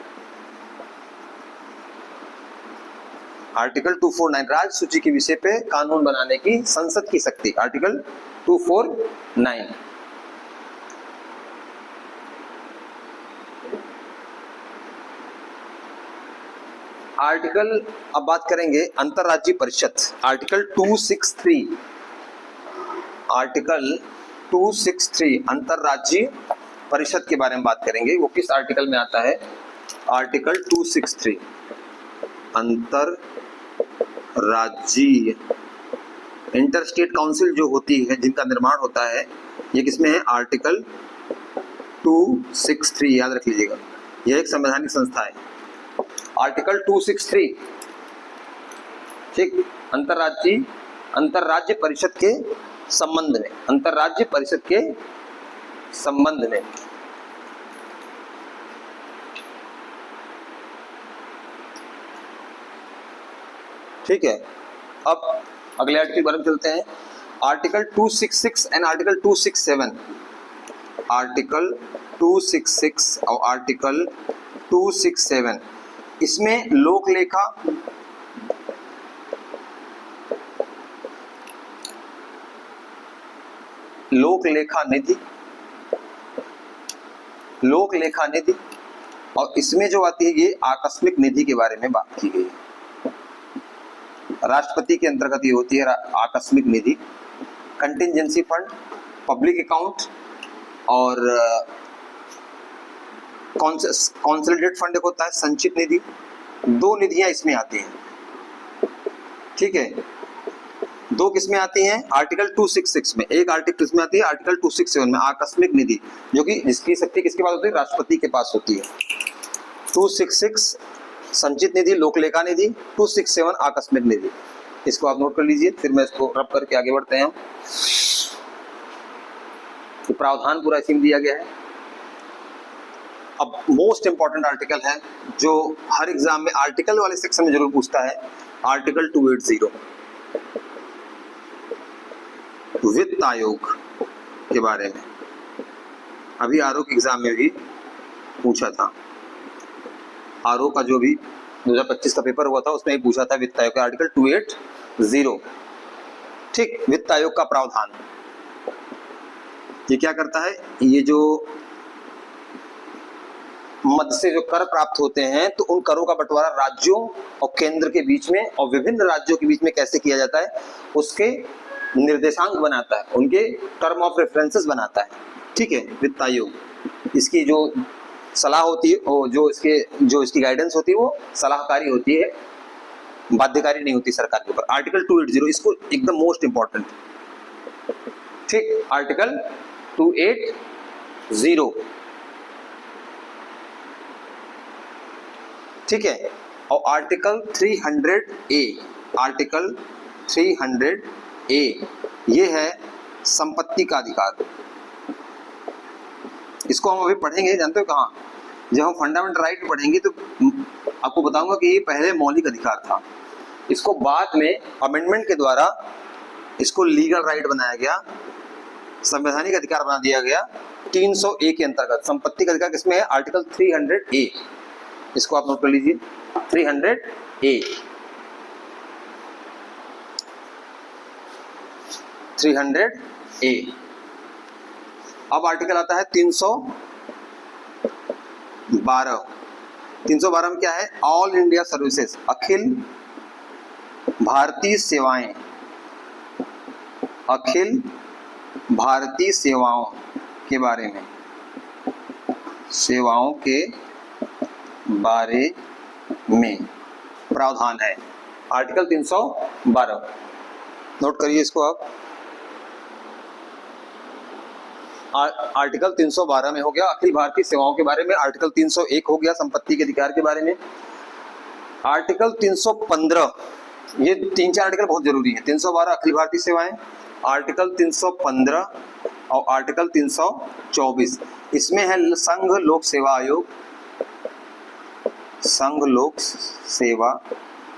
आर्टिकल 249 राज्य सूची के विषय पे कानून बनाने की संसद की शक्ति, आर्टिकल 249। आर्टिकल, अब बात करेंगे अंतरराज्यीय परिषद, आर्टिकल 263, आर्टिकल 263 अंतरराज्यीय परिषद के बारे में बात करेंगे। वो किस आर्टिकल में आता है? आर्टिकल 263 अंतर राज्यीय इंटर स्टेट काउंसिल जो होती है, जिनका निर्माण होता है, ये किसमें है? आर्टिकल 263, याद रख लीजिएगा, यह एक संवैधानिक संस्था है, आर्टिकल 263, ठीक, अंतरराज्य परिषद के संबंध में, अंतरराज्य परिषद के संबंध में। ठीक है, अब अगले आर्टिकल पर चलते हैं, आर्टिकल 266 एंड आर्टिकल 267, आर्टिकल 266 और आर्टिकल 267, इसमें लोक लेखा, लोक लेखा निधि और इसमें जो आती है ये आकस्मिक निधि के बारे में बात की गई है। राष्ट्रपति के अंतर्गत ये होती है आकस्मिक निधि, कंटिजेंसी फंड, पब्लिक अकाउंट और कॉन्सोलिडेटेड फंड होता है संचित निधि। दो निधियां इसमें आती हैं, ठीक है, दो किसमें आती हैं? आर्टिकल 266 में, एक आर्टिकल किसमें आती है? आर्टिकल 267 में, आकस्मिक निधि, जो कि जिसकी शक्ति किसके पास होती है? राष्ट्रपति के पास होती है। 266 संचित निधि, लोकलेखा निधि, 267 आकस्मिक निधि। इसको आप नोट कर लीजिए, फिर मैं इसको रब करके आगे बढ़ते हैं। तो प्रावधान पूरा इसी में दिया गया है। अब मोस्ट इंपॉर्टेंट आर्टिकल है जो हर एग्जाम में आर्टिकल वाले सेक्शन में जरूर पूछता है, आर्टिकल 280 वित्त आयोग के बारे में। अभी आरओ के एग्जाम में भी पूछा था, आरओ का जो भी 2025 का पेपर हुआ था उसमें ही पूछा था वित्त आयोग का आर्टिकल 280। ठीक, वित्त आयोग का प्रावधान ये क्या करता है, ये जो मद से जो कर प्राप्त होते हैं तो उन करों का बंटवारा राज्यों और केंद्र के बीच में और विभिन्न राज्यों के बीच में कैसे किया जाता है उसके निर्देशांक बनाता है, उनके टर्म ऑफ रेफरेंसेस बनाता है। ठीक है, वित्त आयोग इसकी जो सलाह होती है वो जो इसकी गाइडेंस होती है वो सलाहकारी होती है, बाध्यकारी नहीं होती सरकार के ऊपर। आर्टिकल 280 इसको एकदम मोस्ट इंपॉर्टेंट। ठीक, आर्टिकल 280। ठीक है, और आर्टिकल 300A, आर्टिकल 300A ये है संपत्ति का अधिकार। इसको हम अभी पढ़ेंगे, जानते हो कहाँ, जब हम फंडामेंटल राइट पढ़ेंगे तो आपको बताऊंगा कि ये पहले मौलिक अधिकार था, इसको बाद में अमेंडमेंट के द्वारा इसको लीगल राइट बनाया गया, संवैधानिक अधिकार बना दिया गया 300A के अंतर्गत। संपत्ति का अधिकार किसमें है, आर्टिकल 300A, इसको आप नोट कर लीजिए 300A। 300A। अब आर्टिकल आता है 312। 312 में क्या है, all India services, Akhil Bharatiya सेवाएं, अखिल भारतीय सेवाओं के बारे में, सेवाओं के बारे में प्रावधान है आर्टिकल 312। नोट करिए इसको आप, आर्टिकल 312 में हो गया अखिल भारतीय सेवाओं के बारे में, आर्टिकल 301 हो गया संपत्ति के अधिकार के बारे में, आर्टिकल 315, ये 3-4 आर्टिकल बहुत जरूरी है। 312 अखिल भारतीय सेवाएं, आर्टिकल 315 और आर्टिकल 324 इसमें है संघ लोक सेवा आयोग, संघ लोक सेवा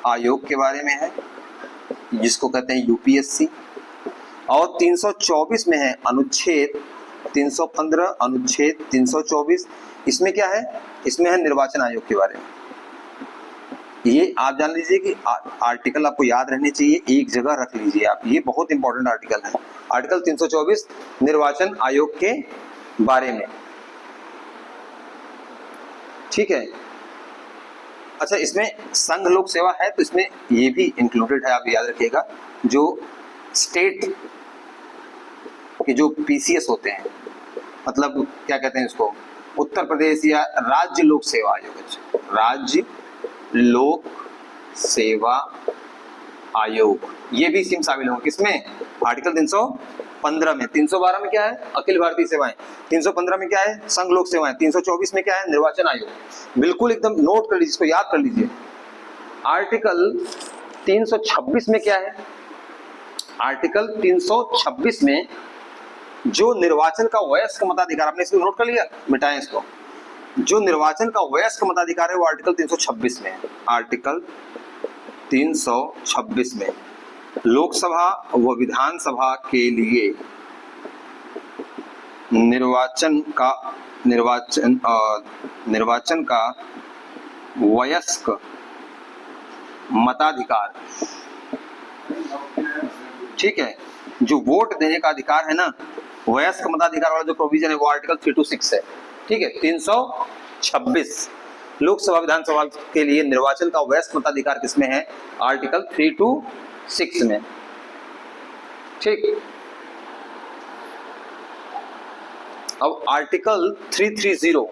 आयोग के बारे में है जिसको कहते हैं यूपीएससी, और 324 में है अनुच्छेद 315 अनुच्छेद 324, इसमें क्या है, इसमें है निर्वाचन आयोग के बारे में। ये आप जान लीजिए कि आर्टिकल आपको याद रहने चाहिए, एक जगह रख लीजिए आप, ये बहुत इंपॉर्टेंट आर्टिकल है। आर्टिकल 324 निर्वाचन आयोग के बारे में। ठीक है, अच्छा इसमें संघ लोक सेवा है तो इसमें ये भी इंक्लूडेड है, आप याद रखिएगा, जो स्टेट के जो पीसीएस होते हैं, मतलब क्या कहते हैं इसको, उत्तर प्रदेश या राज्य लोक सेवा आयोग, राज्य लोक सेवा आयोग, ये भी इसमें शामिल होंगे। किसमें, आर्टिकल 315 में। 312 में क्या है, अखिल भारतीय सेवाएं, 315 में क्या है, संघ लोक सेवाएं, 324 में क्या है, निर्वाचन आयोग। बिल्कुल एकदम नोट कर लीजिए, इसको याद कर लीजिए। आर्टिकल 326 में क्या है, आर्टिकल 326 में जो निर्वाचन का वयस्क मताधिकार, आपने इसको नोट कर लिया, मिटाएं इसको, जो निर्वाचन का वयस्क मताधिकार है वो आर्टिकल 326 में है। आर्टिकल 326 में लोकसभा व विधानसभा के लिए निर्वाचन का वयस्क मताधिकार, ठीक है, जो वोट देने का अधिकार है ना, वयस्क मताधिकार वाला जो प्रोविजन है वो आर्टिकल 326 है। ठीक है, 326 लोकसभा विधानसभा के लिए निर्वाचन का वयस्क मताधिकार किसमें है, आर्टिकल 326 में। ठीक, अब आर्टिकल 330,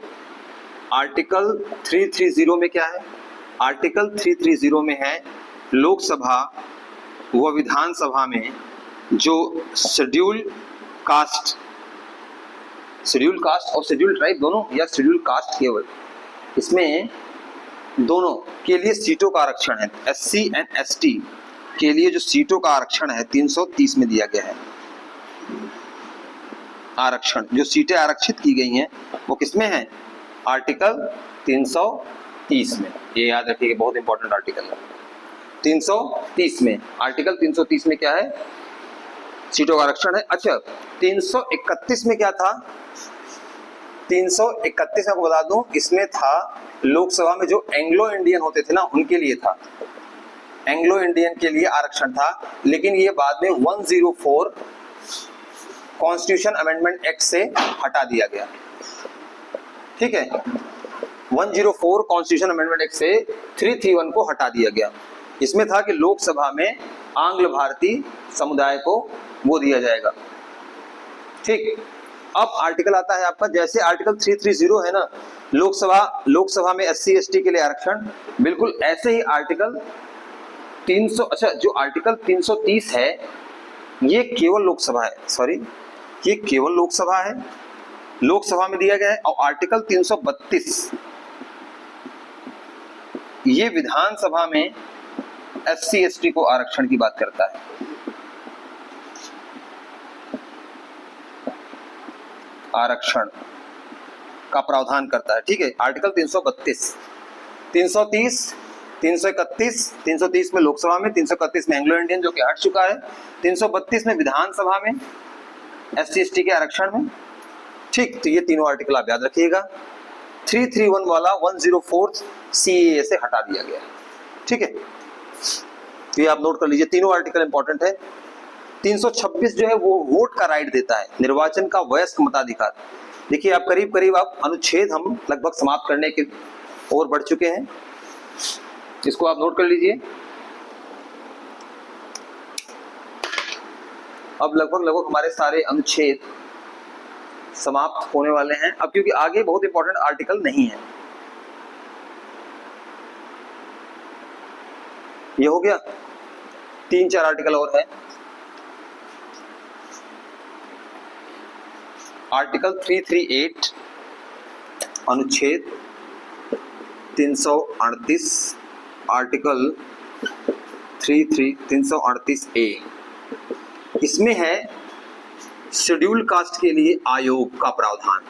आर्टिकल 330 में क्या है, आर्टिकल 330 में है लोकसभा व विधानसभा में जो शेड्यूल कास्ट और शेड्यूल ट्राइब दोनों, या शेड्यूल कास्ट केवल, इसमें दोनों के लिए सीटों का आरक्षण है। एससी एंड एसटी के लिए जो सीटों का आरक्षण है 330 में दिया गया है। आरक्षण, जो सीटें आरक्षित की गई हैं वो किसमें है, आर्टिकल 330 में, ये याद रखिएगा, बहुत इंपॉर्टेंट आर्टिकल है। 330 में, आर्टिकल 330 में क्या है? सीटों का आरक्षण है। अच्छा, 331 में क्या था? 331 आपको बता दूं, इसमें था लोकसभा में जो एंग्लो इंडियन होते थे ना, उनके लिए था, एंग्लो इंडियन के लिए आरक्षण था। लेकिन ये बाद में 104 कॉन्स्टिट्यूशन अमेंडमेंट एक्ट से हटा दिया गया। ठीक है, 104 कॉन्स्टिट्यूशन अमेंडमेंट एक्ट से 331 को हटा दिया गया। इसमें था कि लोकसभा में आंग्ल भारतीय समुदाय को वो दिया जाएगा। ठीक, अब आर्टिकल आता है आपका, जैसे आर्टिकल 330 है ना, लोकसभा में SC ST के लिए आरक्षण, बिल्कुल ऐसे ही आर्टिकल 300, अच्छा जो आर्टिकल 330 है ये केवल लोकसभा है, सॉरी ये केवल लोकसभा है, लोकसभा में दिया गया है। और आर्टिकल 332 ये विधानसभा में SC ST को आरक्षण की बात करता है। आरक्षण का प्रावधान करता है। ठीक है, आर्टिकल 332, 330, 331, 330 में लोकसभा में, 331 में एंग्लो इंडियन जो कि हट चुका है, 332 में विधानसभा में SC ST के आरक्षण में। ठीक, तो ये तीनों आर्टिकल आप याद रखिएगा। 331 वाला 104 CAA से हटा दिया गया। ठीक है, तो ये आप नोट कर लीजिए, तीनों आर्टिकल इंपॉर्टेंट है। 326 जो है वो वोट का राइट देता है, निर्वाचन का वयस्क मताधिकार। देखिए आप करीब आप अनुच्छेद हम लगभग समाप्त करने के ओर बढ़ चुके हैं, इसको आप नोट कर लीजिए। अब लगभग हमारे सारे अनुच्छेद समाप्त होने वाले हैं अब, क्योंकि आगे बहुत इंपॉर्टेंट आर्टिकल नहीं है। ये हो गया, 3-4 आर्टिकल और है। आर्टिकल 338 अनुच्छेद 338, आर्टिकल 338A, इसमें है शेड्यूल कास्ट के लिए आयोग का प्रावधान,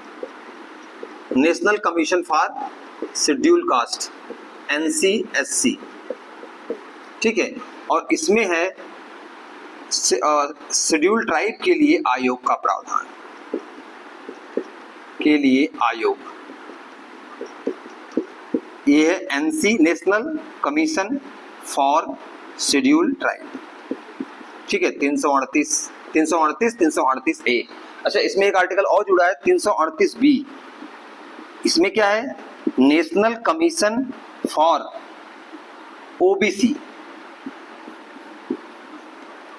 national commission for schedule caste NCSC। ठीक है, और इसमें है शेड्यूल ट्राइब के लिए आयोग का प्रावधान, के लिए आयोग, ये है NC, national commission for schedule tribe. ठीक है, 338A। अच्छा, इसमें एक आर्टिकल और जुड़ा है 338B, इसमें क्या है? National commission for OBC।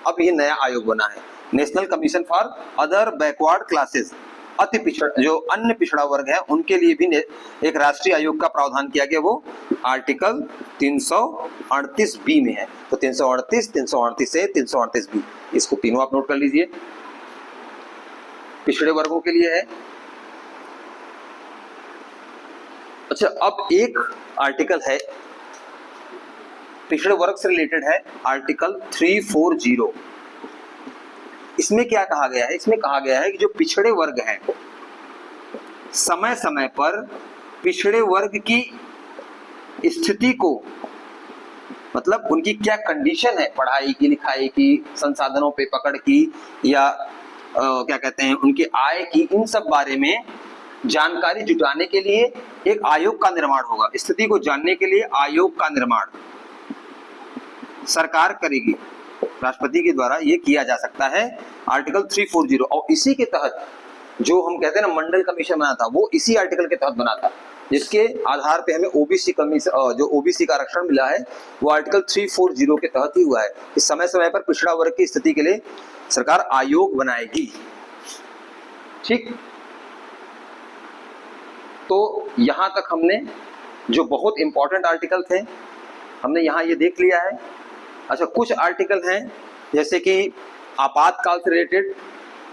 अब ये नया आयोग बना है, national commission for other backward classes, अति पिछड़ा, जो अन्य पिछड़ा वर्ग है उनके लिए भी एक राष्ट्रीय आयोग का प्रावधान किया गया, वो आर्टिकल 338B में है। तो 338, 338A, 338B, इसको तीनों आप नोट कर लीजिए, पिछड़े वर्गों के लिए है। अच्छा, अब एक आर्टिकल है पिछड़े वर्ग से रिलेटेड है, आर्टिकल 340। इसमें क्या कहा गया है? इसमें कहा गया है कि जो पिछड़े वर्ग हैं, समय समय पर पिछड़े वर्ग की स्थिति को, मतलब उनकी क्या कंडीशन है, पढ़ाई की, लिखाई की, संसाधनों पे पकड़ की, या क्या कहते हैं उनके आय की, इन सब बारे में जानकारी जुटाने के लिए एक आयोग का निर्माण होगा। स्थिति को जानने के लिए आयोग का निर्माण सरकार करेगी, राष्ट्रपति के द्वारा ये किया जा सकता है, आर्टिकल 340। और इसी के तहत जो हम कहते हैं ना मंडल कमीशन बना था, वो इसी आर्टिकल के तहत बना था, जिसके आधार पे हमें OBC कमीशन, जो OBC का आरक्षण मिला है, वो आर्टिकल 340 के तहत ही हुआ है। इस समय समय पर पिछड़ा वर्ग की स्थिति के लिए सरकार आयोग बनाएगी। ठीक, तो यहां तक हमने जो बहुत इंपॉर्टेंट आर्टिकल थे हमने यहाँ ये देख लिया है। अच्छा, कुछ आर्टिकल हैं जैसे कि आपातकाल से रिलेटेड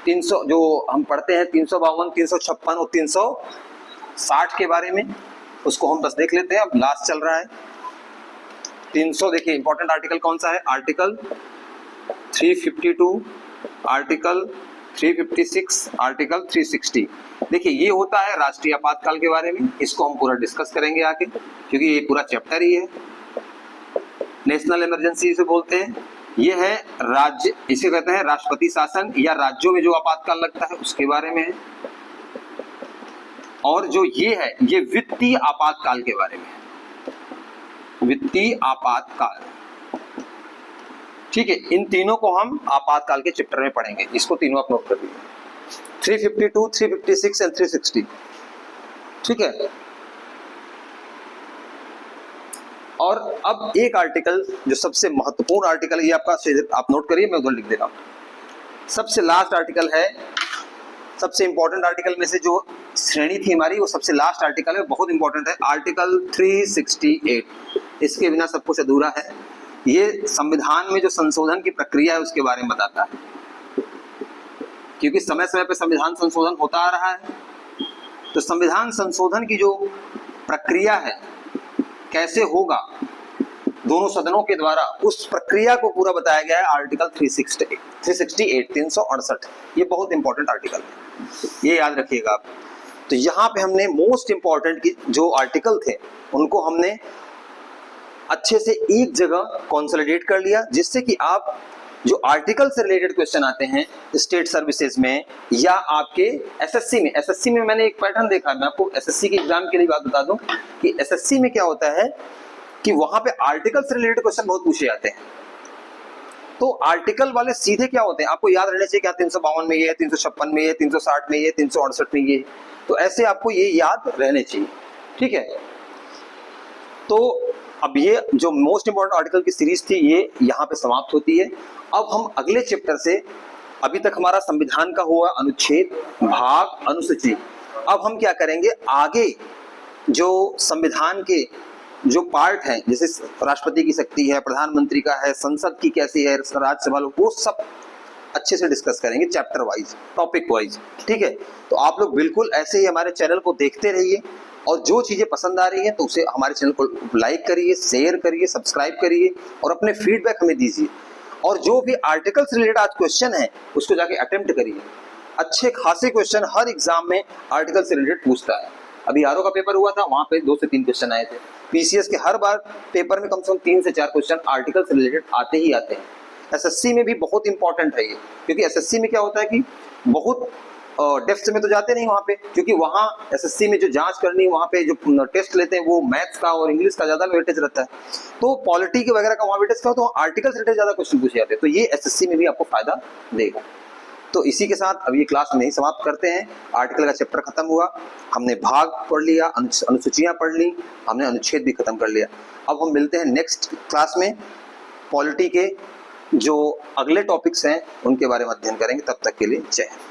300 जो हम पढ़ते हैं, 352, 356 और 360 के बारे में, उसको हम बस देख लेते हैं, अब लास्ट चल रहा है। 300 देखिए इंपॉर्टेंट आर्टिकल कौन सा है? Article 352, article 356 article 360। देखिए ये होता है राष्ट्रीय आपातकाल के बारे में, इसको हम पूरा डिस्कस करेंगे आगे, क्योंकि ये पूरा चैप्टर ही है। नेशनल इमरजेंसी इसे बोलते हैं। ये है राज्य, इसे कहते हैं राष्ट्रपति शासन या राज्यों में जो आपातकाल लगता है उसके बारे में है। और जो ये है ये वित्तीय आपातकाल के बारे में है, वित्तीय आपातकाल। ठीक है, इन तीनों को हम आपातकाल के चैप्टर में पढ़ेंगे, इसको तीनों आप नोट कर लीजिए, 352, 356 एंड 360। ठीक है, और अब एक आर्टिकल जो सबसे महत्वपूर्ण आर्टिकल है, ये आपका आप नोट करिए, मैं उधर लिख दे रहा हूं। सबसे लास्ट आर्टिकल है, सबसे इंपॉर्टेंट आर्टिकल में से जो श्रेणी थी हमारी, वो सबसे लास्ट आर्टिकल है, बहुत इंपॉर्टेंट है, आर्टिकल 368। इसके बिना सब कुछ अधूरा है। ये संविधान में जो संशोधन की प्रक्रिया है उसके बारे में बताता है, क्योंकि समय समय पे संविधान संशोधन होता आ रहा है। तो संविधान संशोधन की जो प्रक्रिया है कैसे होगा दोनों सदनों के द्वारा, उस प्रक्रिया को पूरा बताया गया है आर्टिकल 368, 368। ये बहुत इंपॉर्टेंट आर्टिकल है, ये याद रखिएगा आप। तो यहाँ पे हमने मोस्ट इंपॉर्टेंट की जो आर्टिकल थे उनको हमने अच्छे से एक जगह कंसोलिडेट कर लिया, जिससे कि आप जो आर्टिकल से रिलेटेड क्वेश्चन आते हैं स्टेट सर्विसेज में या आपके एसएससी में मैंने एक पैटर्न देखा है। मैं आपको एसएससी के एग्जाम के लिए बात बता दूं कि एसएससी में क्या होता है कि वहां पे आर्टिकल से रिलेटेड क्वेश्चन बहुत पूछे जाते हैं। तो आर्टिकल वाले सीधे क्या होते हैं, आपको याद रहने चाहिए क्या 352 में ये है, 356 में ये, 360 में ये, 368 में ये। तो ऐसे आपको ये याद रहने चाहिए। ठीक है, तो अब ये जो मोस्ट इंपोर्टेंट आर्टिकल की सीरीज थी ये यहाँ पे समाप्त होती है। अब हम अगले चैप्टर से, अभी तक हमारा संविधान का हुआ अनुच्छेद, भाग, अनुसूची। अब हम क्या करेंगे, आगे जो संविधान के जो पार्ट हैं, जैसे राष्ट्रपति की शक्ति है, प्रधानमंत्री का है, संसद की कैसी है, राज्यसभा, वो सब अच्छे से डिस्कस करेंगे चैप्टर वाइज, टॉपिक वाइज। ठीक है, तो आप लोग बिल्कुल ऐसे ही हमारे चैनल को देखते रहिए, और जो चीजें पसंद आ रही है तो उसे हमारे चैनल को लाइक करिए, शेयर करिए, सब्सक्राइब करिए और अपने फीडबैक हमें दीजिए। और जो भी आर्टिकल से रिलेटेड आज क्वेश्चन है उसको जाके अटेम्प्ट करिए। अच्छे खासे क्वेश्चन हर एग्जाम में आर्टिकल से रिलेटेड पूछता है। अभी आरओ का पेपर हुआ था, वहां पे 2 से 3 क्वेश्चन आए थे। पीसीएस के हर बार पेपर में कम से कम 3 से 4 क्वेश्चन आर्टिकल से रिलेटेड आते ही आते हैं। एसएससी में भी बहुत इंपॉर्टेंट है ये, क्योंकि एसएससी में क्या होता है कि बहुत डेप्थ में तो जाते नहीं वहाँ पे, क्योंकि वहाँ एसएससी में जो जांच करनी है वहाँ पे जो टेस्ट लेते हैं वो मैथ्स का और इंग्लिश का ज्यादा वेटेज रहता है। तो पॉलिटी के वगैरह का वहाँ वेटेज का हो, तो आर्टिकल से रिलेटेड ज्यादा क्वेश्चन पूछे जाते हैं। तो ये एसएससी में भी आपको फायदा देगा। तो इसी के साथ अब ये क्लास नहीं समाप्त करते हैं। आर्टिकल का चैप्टर खत्म हुआ, हमने भाग पढ़ लिया, अनुसूचियां पढ़ ली, हमने अनुच्छेद भी खत्म कर लिया। अब हम मिलते हैं नेक्स्ट क्लास में, पॉलिटी के जो अगले टॉपिक्स हैं उनके बारे में अध्ययन करेंगे। तब तक के लिए जय हिंद।